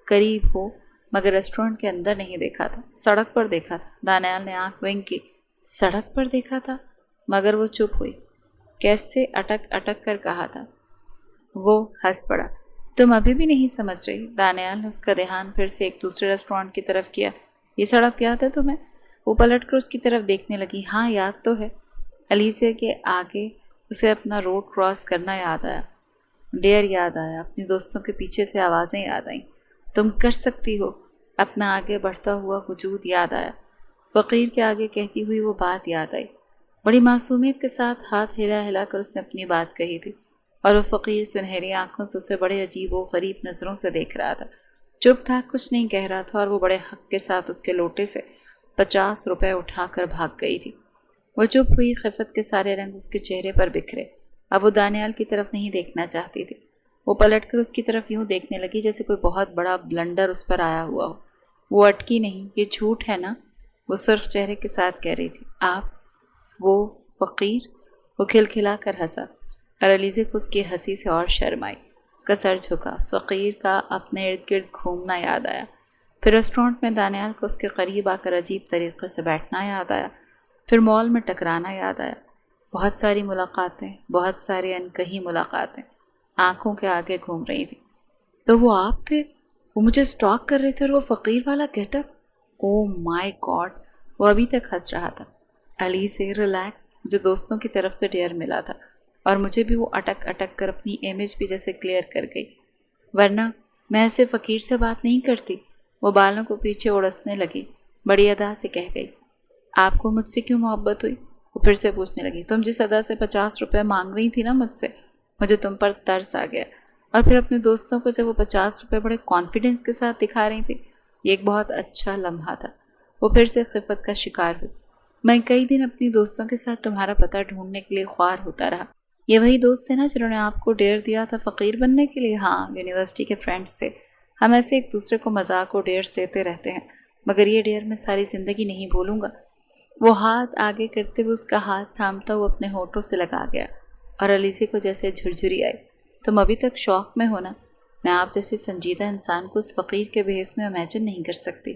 قریب ہو مگر ریسٹورینٹ کے اندر نہیں دیکھا تھا، سڑک پر دیکھا تھا۔ دانیال نے آنکھ ونک کی۔ سڑک پر دیکھا تھا؟ مگر وہ چپ ہوئی۔ کیسے اٹک اٹک کر کہا تھا۔ وہ ہنس پڑا۔ تم ابھی بھی نہیں سمجھ رہی؟ دانیال نے اس کا دھیان پھر سے ایک دوسرے ریسٹورینٹ کی طرف کیا۔ یہ سڑک یاد ہے تمہیں؟ وہ پلٹ کر اس کی طرف دیکھنے لگی۔ ہاں یاد تو ہے۔ الیزے کے آگے اسے اپنا روڈ کراس کرنا یاد آیا، ڈیر یاد آیا، اپنی دوستوں کے پیچھے سے آوازیں یاد آئیں، تم کر سکتی ہو، اپنا آگے بڑھتا ہوا وجود یاد آیا، فقیر کے آگے کہتی ہوئی وہ بات یاد آئی۔ بڑی معصومیت کے ساتھ ہاتھ ہلا ہلا کر اس نے اپنی بات کہی تھی اور وہ فقیر سنہری آنکھوں سے اسے بڑے عجیب و غریب نظروں سے دیکھ رہا تھا۔ چپ تھا، کچھ نہیں کہہ رہا تھا اور وہ بڑے حق کے ساتھ اس کے لوٹے سے 50 روپے اٹھا کر بھاگ گئی تھی۔ وہ چپ ہوئی، خفت کے سارے رنگ اس کے چہرے پر بکھرے۔ اب وہ دانیال کی طرف نہیں دیکھنا چاہتی تھی۔ وہ پلٹ کر اس کی طرف یوں دیکھنے لگی جیسے کوئی بہت بڑا بلنڈر اس پر آیا ہوا ہو۔ وہ اٹکی نہیں۔ یہ جھوٹ ہے نا؟ وہ سرخ چہرے کے ساتھ کہہ رہی تھی۔ آپ وہ فقیر؟ وہ کھلکھلا کر ہنسا اور الیزے کو اس کی ہنسی سے اور شرم آئی۔ اس کا سر جھکا۔ اس فقیر کا اپنے ارد گرد گھومنا یاد آیا۔ پھر ریسٹورینٹ میں دانیال کو اس کے قریب آ کر عجیب طریقے سے بیٹھنا یاد آیا۔ پھر مال میں ٹکرانا یاد آیا۔ بہت ساری ملاقاتیں، بہت ساری انکہی ملاقاتیں آنکھوں کے آگے گھوم رہی تھی۔ تو وہ آپ تھے؟ وہ مجھے سٹاک کر رہے تھے اور وہ فقیر والا گیٹ اپ؟ او مائی گاڈ! وہ ابھی تک ہنس رہا تھا۔ علی سے ریلیکس، مجھے دوستوں کی طرف سے ڈیر ملا تھا اور مجھے بھی وہ اٹک اٹک کر اپنی امیج بھی جیسے کلیئر کر گئی، ورنہ میں ایسے فقیر سے بات نہیں کرتی۔ وہ بالوں کو پیچھے اڑسنے لگی، بڑی ادا سے کہہ گئی۔ آپ کو مجھ سے کیوں محبت ہوئی؟ وہ پھر سے پوچھنے لگی۔ تم جس ادا سے 50 روپے مانگ رہی تھی نا مجھ سے، مجھے تم پر ترس آ گیا، اور پھر اپنے دوستوں کو جب وہ 50 روپے بڑے کانفیڈنس کے ساتھ دکھا رہی تھی، یہ ایک بہت اچھا لمحہ تھا۔ وہ پھر سے خفت کا شکار ہوئی۔ میں کئی دن اپنی دوستوں کے ساتھ تمہارا پتہ ڈھونڈنے کے لیے خوار ہوتا رہا۔ یہ وہی دوست تھے نا جنہوں نے آپ کو ڈیئر دیا تھا فقیر بننے کے لیے؟ ہاں، یونیورسٹی کے فرینڈز تھے۔ ہم ایسے ایک دوسرے کو مذاق اور ڈیئرز دیتے رہتے ہیں، مگر یہ ڈیئر میں ساری زندگی نہیں بھولوں گا۔ وہ ہاتھ آگے کرتے ہوئے اس کا ہاتھ تھامتا وہ اپنے ہونٹوں سے لگا گیا، اور علیزے کو جیسے جھرجھری آئی۔ تم ابھی تک شوق میں ہو نا؟ میں آپ جیسے سنجیدہ انسان کو اس فقیر کے بھیس میں امیجن نہیں کر سکتی۔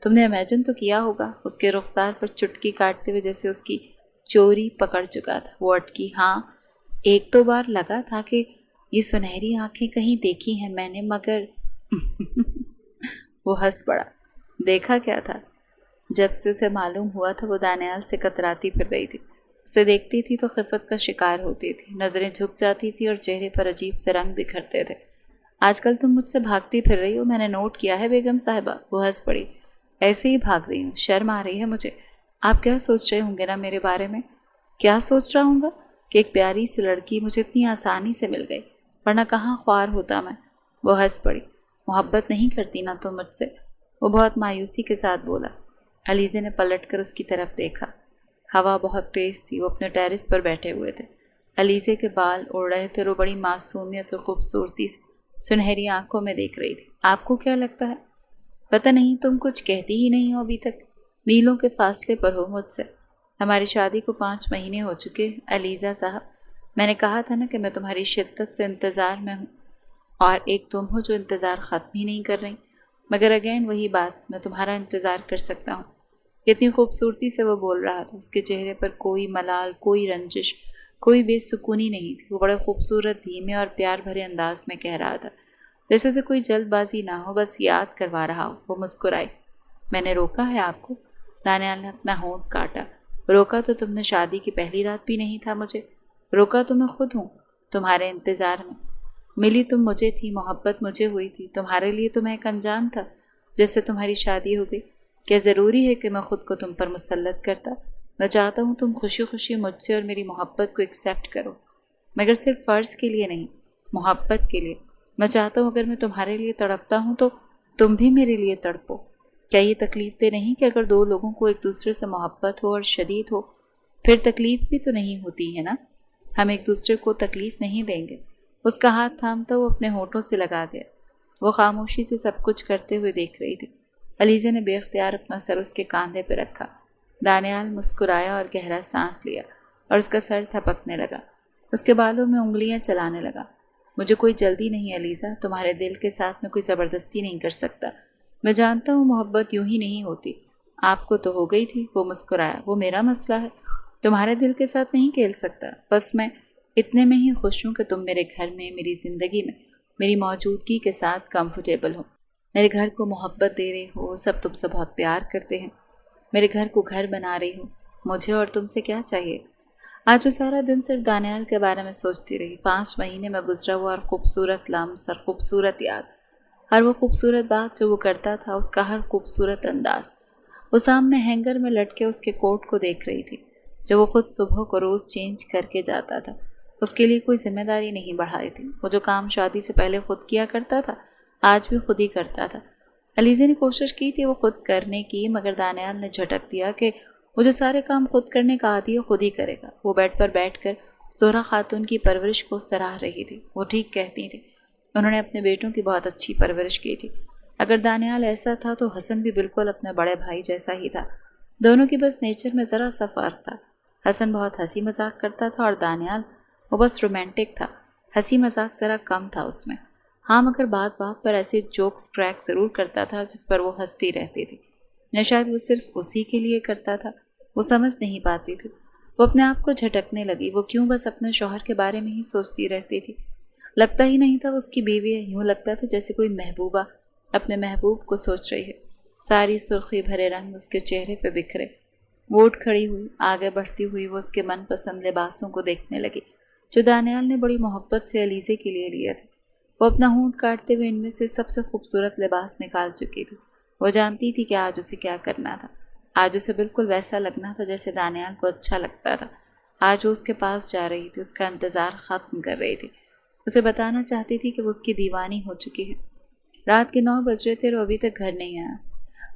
تم نے امیجن تو کیا ہوگا، اس کے رخسار پر چٹکی کاٹتے ہوئے جیسے اس کی چوری پکڑ چکا تھا۔ وہ اٹکی۔ ہاں، ایک دو بار لگا تھا کہ یہ سنہری آنکھیں کہیں دیکھی ہیں میں نے، مگر وہ ہنس پڑا۔ دیکھا کیا تھا؟ جب سے اسے معلوم ہوا تھا وہ دانیال سے کتراتی پھر رہی تھی، اسے دیکھتی تھی تو خفت کا شکار ہوتی تھی، نظریں جھک جاتی تھی اور چہرے پر عجیب سے رنگ بکھرتے تھے۔ آج کل تم مجھ سے بھاگتی پھر رہی ہو، میں نے نوٹ کیا ہے بیگم صاحبہ۔ وہ ہنس پڑی۔ ایسے ہی بھاگ رہی ہوں، شرم آ رہی ہے مجھے۔ آپ کیا سوچ رہے ہوں گے نا میرے بارے میں؟ کیا سوچ رہا ہوں گا کہ ایک پیاری سی لڑکی مجھے اتنی آسانی سے مل گئی، ورنہ کہاں خوار ہوتا میں۔ وہ ہنس پڑی۔ محبت نہیں کرتی نا تم مجھ سے؟ وہ بہت مایوسی کے ساتھ بولا۔ علیزے نے پلٹ کر اس کی طرف دیکھا۔ ہوا بہت تیز تھی، وہ اپنے ٹیرس پر بیٹھے ہوئے تھے۔ علیزے کے بال اڑ رہے تھے اور وہ بڑی معصومیت اور خوبصورتی سے سنہری آنکھوں میں دیکھ رہی تھی۔ آپ کو کیا لگتا ہے؟ پتہ نہیں، تم کچھ کہتی ہی نہیں ہو ابھی تک، میلوں کے فاصلے پر ہو مجھ سے۔ ہماری شادی کو 5 مہینے ہو چکے علیزہ صاحب۔ میں نے کہا تھا نا کہ میں تمہاری شدت سے انتظار میں ہوں، اور ایک تم ہو جو انتظار ختم ہی نہیں کر رہی۔ مگر اگین وہی بات، میں تمہارا انتظار کر سکتا ہوں۔ کتنی خوبصورتی سے وہ بول رہا تھا، اس کے چہرے پر کوئی ملال، کوئی رنجش، کوئی بے سکونی نہیں تھی۔ وہ بڑے خوبصورت، دھیمے اور پیار بھرے انداز میں کہہ رہا تھا، جیسے سے کوئی جلد بازی نہ ہو، بس یاد کروا رہا ہو۔ وہ مسکرائی۔ میں نے روکا ہے آپ کو؟ دانیال نے اپنا ہونٹ کاٹا۔ روکا تو تم نے شادی کی پہلی رات بھی نہیں تھا مجھے، روکا تو میں خود ہوں، تمہارے انتظار میں۔ ملی تم مجھے تھی، محبت مجھے ہوئی تھی، تمہارے لیے تو میں ایک انجان تھا۔ جس سے تمہاری شادی ہو گئی، کیا ضروری ہے کہ میں خود کو تم پر مسلط کرتا؟ میں چاہتا ہوں تم خوشی خوشی مجھ سے اور میری محبت کو ایکسیپٹ کرو، مگر صرف فرض کے لیے نہیں، محبت کے لیے۔ میں چاہتا ہوں اگر میں تمہارے لیے تڑپتا ہوں تو تم بھی میرے لیے تڑپو۔ کیا یہ تکلیف دہ نہیں کہ اگر دو لوگوں کو ایک دوسرے سے محبت ہو اور شدید ہو، پھر تکلیف بھی تو نہیں ہوتی ہے نا؟ ہم ایک دوسرے کو تکلیف نہیں دیں گے۔ اس کا ہاتھ تھامتا وہ اپنے ہونٹوں سے لگا گیا۔ وہ خاموشی سے سب کچھ کرتے ہوئے دیکھ رہی تھی۔ علیزے نے بے اختیار اپنا سر اس کے کاندھے پہ رکھا۔ دانیال مسکرایا اور گہرا سانس لیا، اور اس کا سر تھپکنے لگا۔ اس کے بالوں میں انگلیاں چلانے لگا۔ مجھے کوئی جلدی نہیں علیزہ، تمہارے دل کے ساتھ میں کوئی زبردستی نہیں کر سکتا۔ میں جانتا ہوں محبت یوں ہی نہیں ہوتی، آپ کو تو ہو گئی تھی۔ وہ مسکرایا۔ وہ میرا مسئلہ ہے، تمہارے دل کے ساتھ نہیں کھیل سکتا۔ بس میں اتنے میں ہی خوش ہوں کہ تم میرے گھر میں، میری زندگی میں میری موجودگی کے ساتھ کمفرٹیبل ہو۔ میرے گھر کو محبت دے رہے ہو، سب تم سے بہت پیار کرتے ہیں، میرے گھر کو گھر بنا رہی ہو۔ مجھے اور تم سے کیا چاہیے؟ آج وہ سارا دن صرف دانیال کے بارے میں سوچتی رہی۔ 5 مہینے میں گزرا ہوا اور خوبصورت لمحہ اور خوبصورت یاد، ہر وہ خوبصورت بات جو وہ کرتا تھا، اس کا ہر خوبصورت انداز۔ وہ سامنے ہینگر میں لٹکے اس کے کوٹ کو دیکھ رہی تھی، جو وہ خود صبح کو روز چینج کر کے جاتا تھا۔ اس کے لیے کوئی ذمہ داری نہیں بڑھائی تھی۔ وہ جو کام شادی سے پہلے خود کیا کرتا تھا، آج بھی خود ہی کرتا تھا۔ علیزے نے کوشش کی تھی وہ خود کرنے کی، مگر دانیال نے جھٹک دیا کہ وہ جو سارے کام خود کرنے کا عادی ہے خود ہی کرے گا۔ وہ بیڈ پر بیٹھ کر زہرہ خاتون کی پرورش کو سراہ رہی تھی۔ وہ ٹھیک کہتی تھی، انہوں نے اپنے بیٹوں کی بہت اچھی پرورش کی تھی۔ اگر دانیال ایسا تھا تو حسن بھی بالکل اپنے بڑے بھائی جیسا ہی تھا۔ دونوں کی بس نیچر میں ذرا سا فرق تھا۔ حسن بہت ہنسی مذاق کرتا تھا اور دانیال وہ بس رومانٹک تھا، ہنسی مذاق ذرا کم تھا اس میں۔ ہاں، مگر بات بات پر ایسے جوکس کریک ضرور کرتا تھا جس پر وہ ہنستی رہتی تھی، یا شاید وہ صرف اسی کے لیے کرتا تھا۔ وہ سمجھ نہیں پاتی تھی۔ وہ اپنے آپ کو جھٹکنے لگی۔ وہ کیوں بس اپنے شوہر کے بارے میں ہی سوچتی رہتی تھی؟ لگتا ہی نہیں تھا وہ اس کی بیوی ہے، یوں لگتا تھا جیسے کوئی محبوبہ اپنے محبوب کو سوچ رہی ہے۔ ساری سرخی بھرے رنگ اس کے چہرے پہ بکھرے۔ وہ اٹھ کھڑی ہوئی، آگے بڑھتی ہوئی وہ اس کے من پسند لباسوں کو دیکھنے لگی جو دانیال نے بڑی محبت سے علیزے کے لیے لیے تھے۔ وہ اپنا ہونٹ کاٹتے ہوئے ان میں سے سب سے خوبصورت لباس نکال چکی تھی۔ وہ جانتی تھی کہ آج اسے کیا کرنا تھا۔ آج اسے بالکل ویسا لگنا تھا جیسے دانیال کو اچھا لگتا تھا۔ آج وہ اس کے پاس جا رہی تھی، اس کا انتظار ختم کر رہی تھی، اسے بتانا چاہتی تھی کہ وہ اس کی دیوانی ہو چکی ہے۔ رات کے 9 بج رہے تھے اور وہ ابھی تک گھر نہیں آیا۔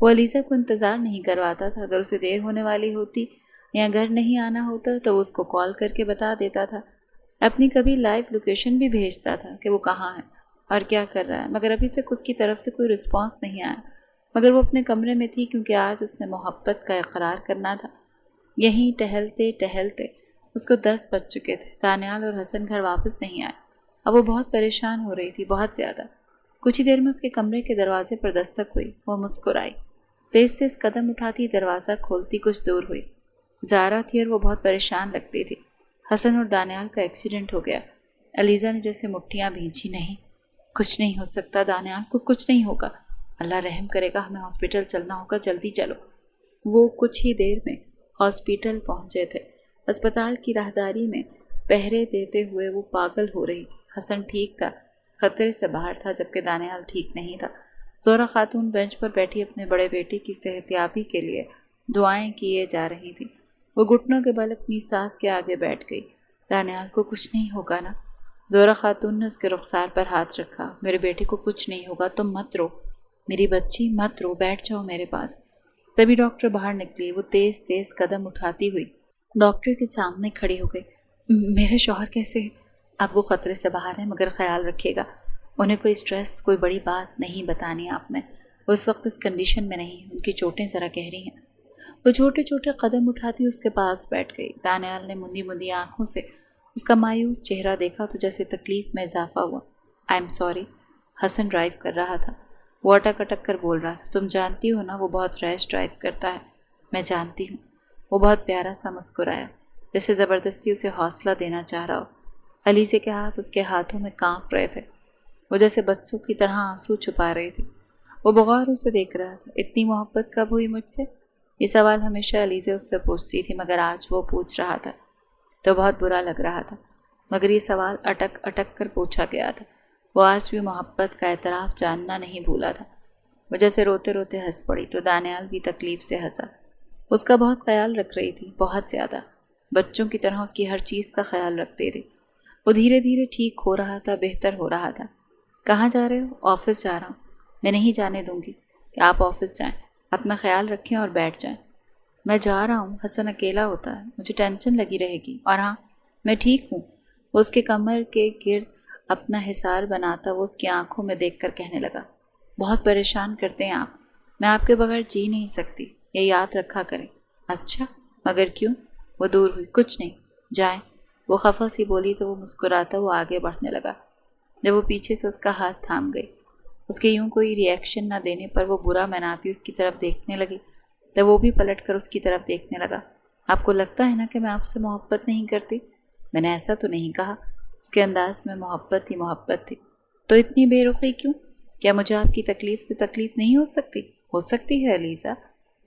وہ علیزہ کو انتظار نہیں کرواتا تھا، اگر اسے دیر ہونے والی ہوتی یا گھر نہیں آنا ہوتا تو وہ اس کو کال کر کے بتا دیتا تھا، اپنی کبھی لائیو لوکیشن بھی بھیجتا تھا کہ وہ کہاں ہے اور کیا کر رہا ہے، مگر ابھی تک اس کی طرف سے کوئی رسپانس نہیں آیا۔ مگر وہ اپنے کمرے میں تھی کیونکہ آج اس نے محبت کا اقرار کرنا تھا۔ یہیں ٹہلتے ٹہلتے اس کو 10 بج چکے تھے۔ دانیال اور حسن گھر واپس نہیں آئے۔ اب وہ بہت پریشان ہو رہی تھی، بہت زیادہ۔ کچھ ہی دیر میں اس کے کمرے کے دروازے پر دستک ہوئی۔ وہ مسکرائی، تیز تیز قدم اٹھاتی دروازہ کھولتی کچھ دور ہوئی۔ زارا تھی اور وہ بہت پریشان لگتی تھی۔ حسن اور دانیال کا ایکسیڈنٹ ہو گیا۔ علیزہ نے جیسے مٹھیاں بھینچی، نہیں کچھ نہیں ہو سکتا، دانیال کو کچھ نہیں ہوگا، اللہ رحم کرے گا، ہمیں ہاسپٹل چلنا ہوگا، جلدی چلو۔ وہ کچھ ہی دیر میں ہاسپٹل پہنچے تھے۔ اسپتال کی راہداری میں پہرے دیتے ہوئے وہ پاگل ہو رہی تھی۔ حسن ٹھیک تھا، خطرے سے باہر تھا، جبکہ دانیال ٹھیک نہیں تھا۔ زہرہ خاتون بینچ پر بیٹھی اپنے بڑے بیٹے کی صحت یابی کے لیے دعائیں کیے جا رہی تھی۔ وہ گھٹنوں کے بل اپنی ساس کے آگے بیٹھ گئی۔ دانیال کو کچھ نہیں ہوگا نا؟ زہرہ خاتون نے اس کے رخسار پر ہاتھ رکھا۔ میرے بیٹے کو کچھ نہیں ہوگا، تم مت رو، میری بچی مت رو، بیٹھ جاؤ میرے پاس۔ تبھی ڈاکٹر باہر نکلی۔ وہ تیز تیز قدم اٹھاتی ہوئی ڈاکٹر کے سامنے کھڑی ہو گئی۔ میرے شوہر کیسے ہے؟ اب وہ خطرے سے باہر ہیں، مگر خیال رکھیے گا، انہیں کوئی سٹریس، کوئی بڑی بات نہیں بتانی آپ نے، وہ اس وقت اس کنڈیشن میں نہیں، ان کی چوٹیں ذرا گہری ہیں۔ وہ چھوٹے چھوٹے قدم اٹھاتی اس کے پاس بیٹھ گئی۔ دانیال نے مندی مندی آنکھوں سے اس کا مایوس چہرہ دیکھا تو جیسے تکلیف میں اضافہ ہوا۔ I am sorry. Hasan drive کر رہا تھا۔ وہ اٹک اٹک کر بول رہا تھا، تم جانتی ہو نا وہ بہت ریش ڈرائیو کرتا ہے۔ میں جانتی ہوں۔ وہ بہت پیارا سا مسکرایا، جیسے زبردستی اسے حوصلہ دینا چاہ رہا ہو۔ علیزہ کے ہاتھ اس کے ہاتھوں میں کانپ رہے تھے۔ وہ جیسے بچوں کی طرح آنسو چھپا رہی تھی۔ وہ بغور اسے دیکھ رہا تھا۔ اتنی محبت کب ہوئی مجھ سے؟ یہ سوال ہمیشہ علیزہ اس سے پوچھتی تھی، مگر آج وہ پوچھ رہا تھا تو بہت برا لگ رہا تھا، مگر یہ سوال اٹک اٹک کر پوچھا گیا تھا۔ وہ آج بھی محبت کا اعتراف جاننا نہیں بھولا تھا۔ وہ جیسے روتے روتے ہنس پڑی تو دانیال بھی تکلیف سے ہنسا۔ اس کا بہت خیال رکھ رہی تھی، بہت زیادہ، بچوں کی طرح اس کی ہر چیز کا خیال رکھتے تھے۔ وہ دھیرے دھیرے ٹھیک ہو رہا تھا، بہتر ہو رہا تھا۔ کہاں جا رہے ہو؟ آفس جا رہا ہوں۔ میں نہیں جانے دوں گی کہ آپ آفس جائیں، اپنا خیال رکھیں اور بیٹھ جائیں۔ میں جا رہا ہوں، حسن اکیلا ہوتا ہے، مجھے ٹینشن لگی رہے گی، اور ہاں میں ٹھیک ہوں۔ وہ اس کے کمر کے گرد اپنا حصار بناتا وہ اس کی آنکھوں میں دیکھ کر کہنے لگا، بہت پریشان کرتے ہیں آپ، میں آپ کے بغیر جی نہیں سکتی، یہ یاد رکھا کریں۔ اچھا، مگر کیوں؟ وہ دور ہوئی۔ کچھ نہیں، جائیں۔ وہ خفا سی بولی تو وہ مسکراتا وہ آگے بڑھنے لگا۔ جب وہ پیچھے سے اس کا ہاتھ تھام گئی، اس کے یوں کوئی ری ایکشن نہ دینے پر وہ برا مناتی اس کی طرف دیکھنے لگی، تب وہ بھی پلٹ کر اس کی طرف دیکھنے لگا۔ آپ کو لگتا ہے نا کہ میں آپ سے محبت نہیں کرتی؟ میں نے ایسا تو نہیں کہا۔ اس کے انداز میں محبت ہی محبت تھی۔ تو اتنی بے رخی کیوں؟ کیا مجھے آپ کی تکلیف سے تکلیف نہیں ہو سکتی؟ ہو سکتی ہے علیزہ۔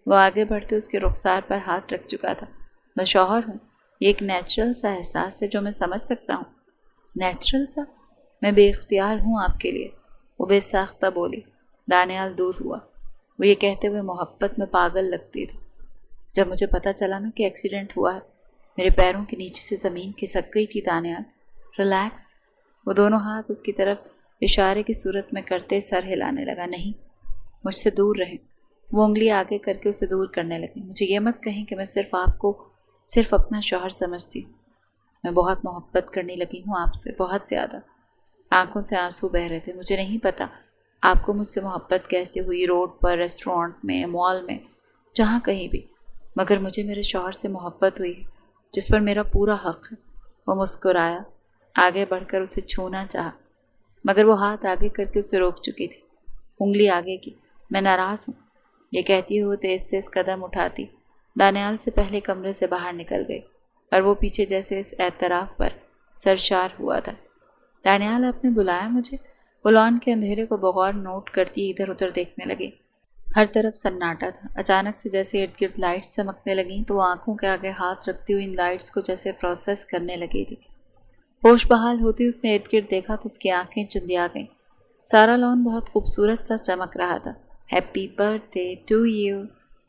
وہ آگے بڑھتے اس کے رخسار پر ہاتھ رکھ چکا تھا۔ میں شوہر ہوں، یہ ایک نیچرل سا احساس ہے جو میں سمجھ سکتا ہوں۔ نیچرل سا؟ میں بے اختیار ہوں آپ کے لیے، وہ بے ساختہ بولی۔ دانیال دور ہوا۔ وہ یہ کہتے ہوئے محبت میں پاگل لگتی تھی۔ جب مجھے پتہ چلا نا کہ ایکسیڈنٹ ہوا ہے، میرے پیروں کے نیچے سے زمین کھسک گئی تھی دانیال۔ ریلیکس۔ وہ دونوں ہاتھ اس کی طرف اشارے کی صورت میں کرتے سر ہلانے لگا۔ نہیں، مجھ سے دور رہیں۔ وہ انگلی آگے کر کے اسے دور کرنے لگی۔ مجھے یہ مت کہیں کہ میں صرف آپ کو صرف اپنا شوہر سمجھتی ہوں۔ میں بہت محبت کرنے لگی ہوں آپ سے، بہت زیادہ۔ آنکھوں سے آنسو بہہ رہے تھے۔ مجھے نہیں پتا آپ کو مجھ سے محبت کیسے ہوئی، روڈ پر، ریسٹورانٹ میں، مال میں، جہاں کہیں بھی، مگر مجھے میرے شوہر سے محبت ہوئی جس پر میرا پورا حق ہے۔ وہ مسکرایا، آگے بڑھ کر اسے چھونا چاہا، مگر وہ ہاتھ آگے کر کے اسے روک چکی تھی۔ انگلی آگے کی۔ میں ناراض ہوں، یہ کہتی ہوئے تیز تیز قدم اٹھاتی دانیال سے پہلے کمرے سے باہر نکل گئی، اور وہ پیچھے جیسے اس اعتراف پر سرشار ہوا تھا۔ دانیال، آپ نے بلایا مجھے؟ وہ لان کے اندھیرے کو بغور نوٹ کرتی ادھر ادھر دیکھنے لگی۔ ہر طرف سناٹا تھا۔ اچانک سے جیسے ارد گرد لائٹس چمکنے لگیں تو وہ آنکھوں کے آگے ہاتھ رکھتی ہوئی ان لائٹس کو جیسے پروسیس کرنے لگی تھی۔ ہوش بحال ہوتی اس نے ارد گرد دیکھا تو اس کی آنکھیں چندیا گئیں۔ سارا لان بہت خوبصورت سا چمک رہا تھا۔ Happy birthday to you,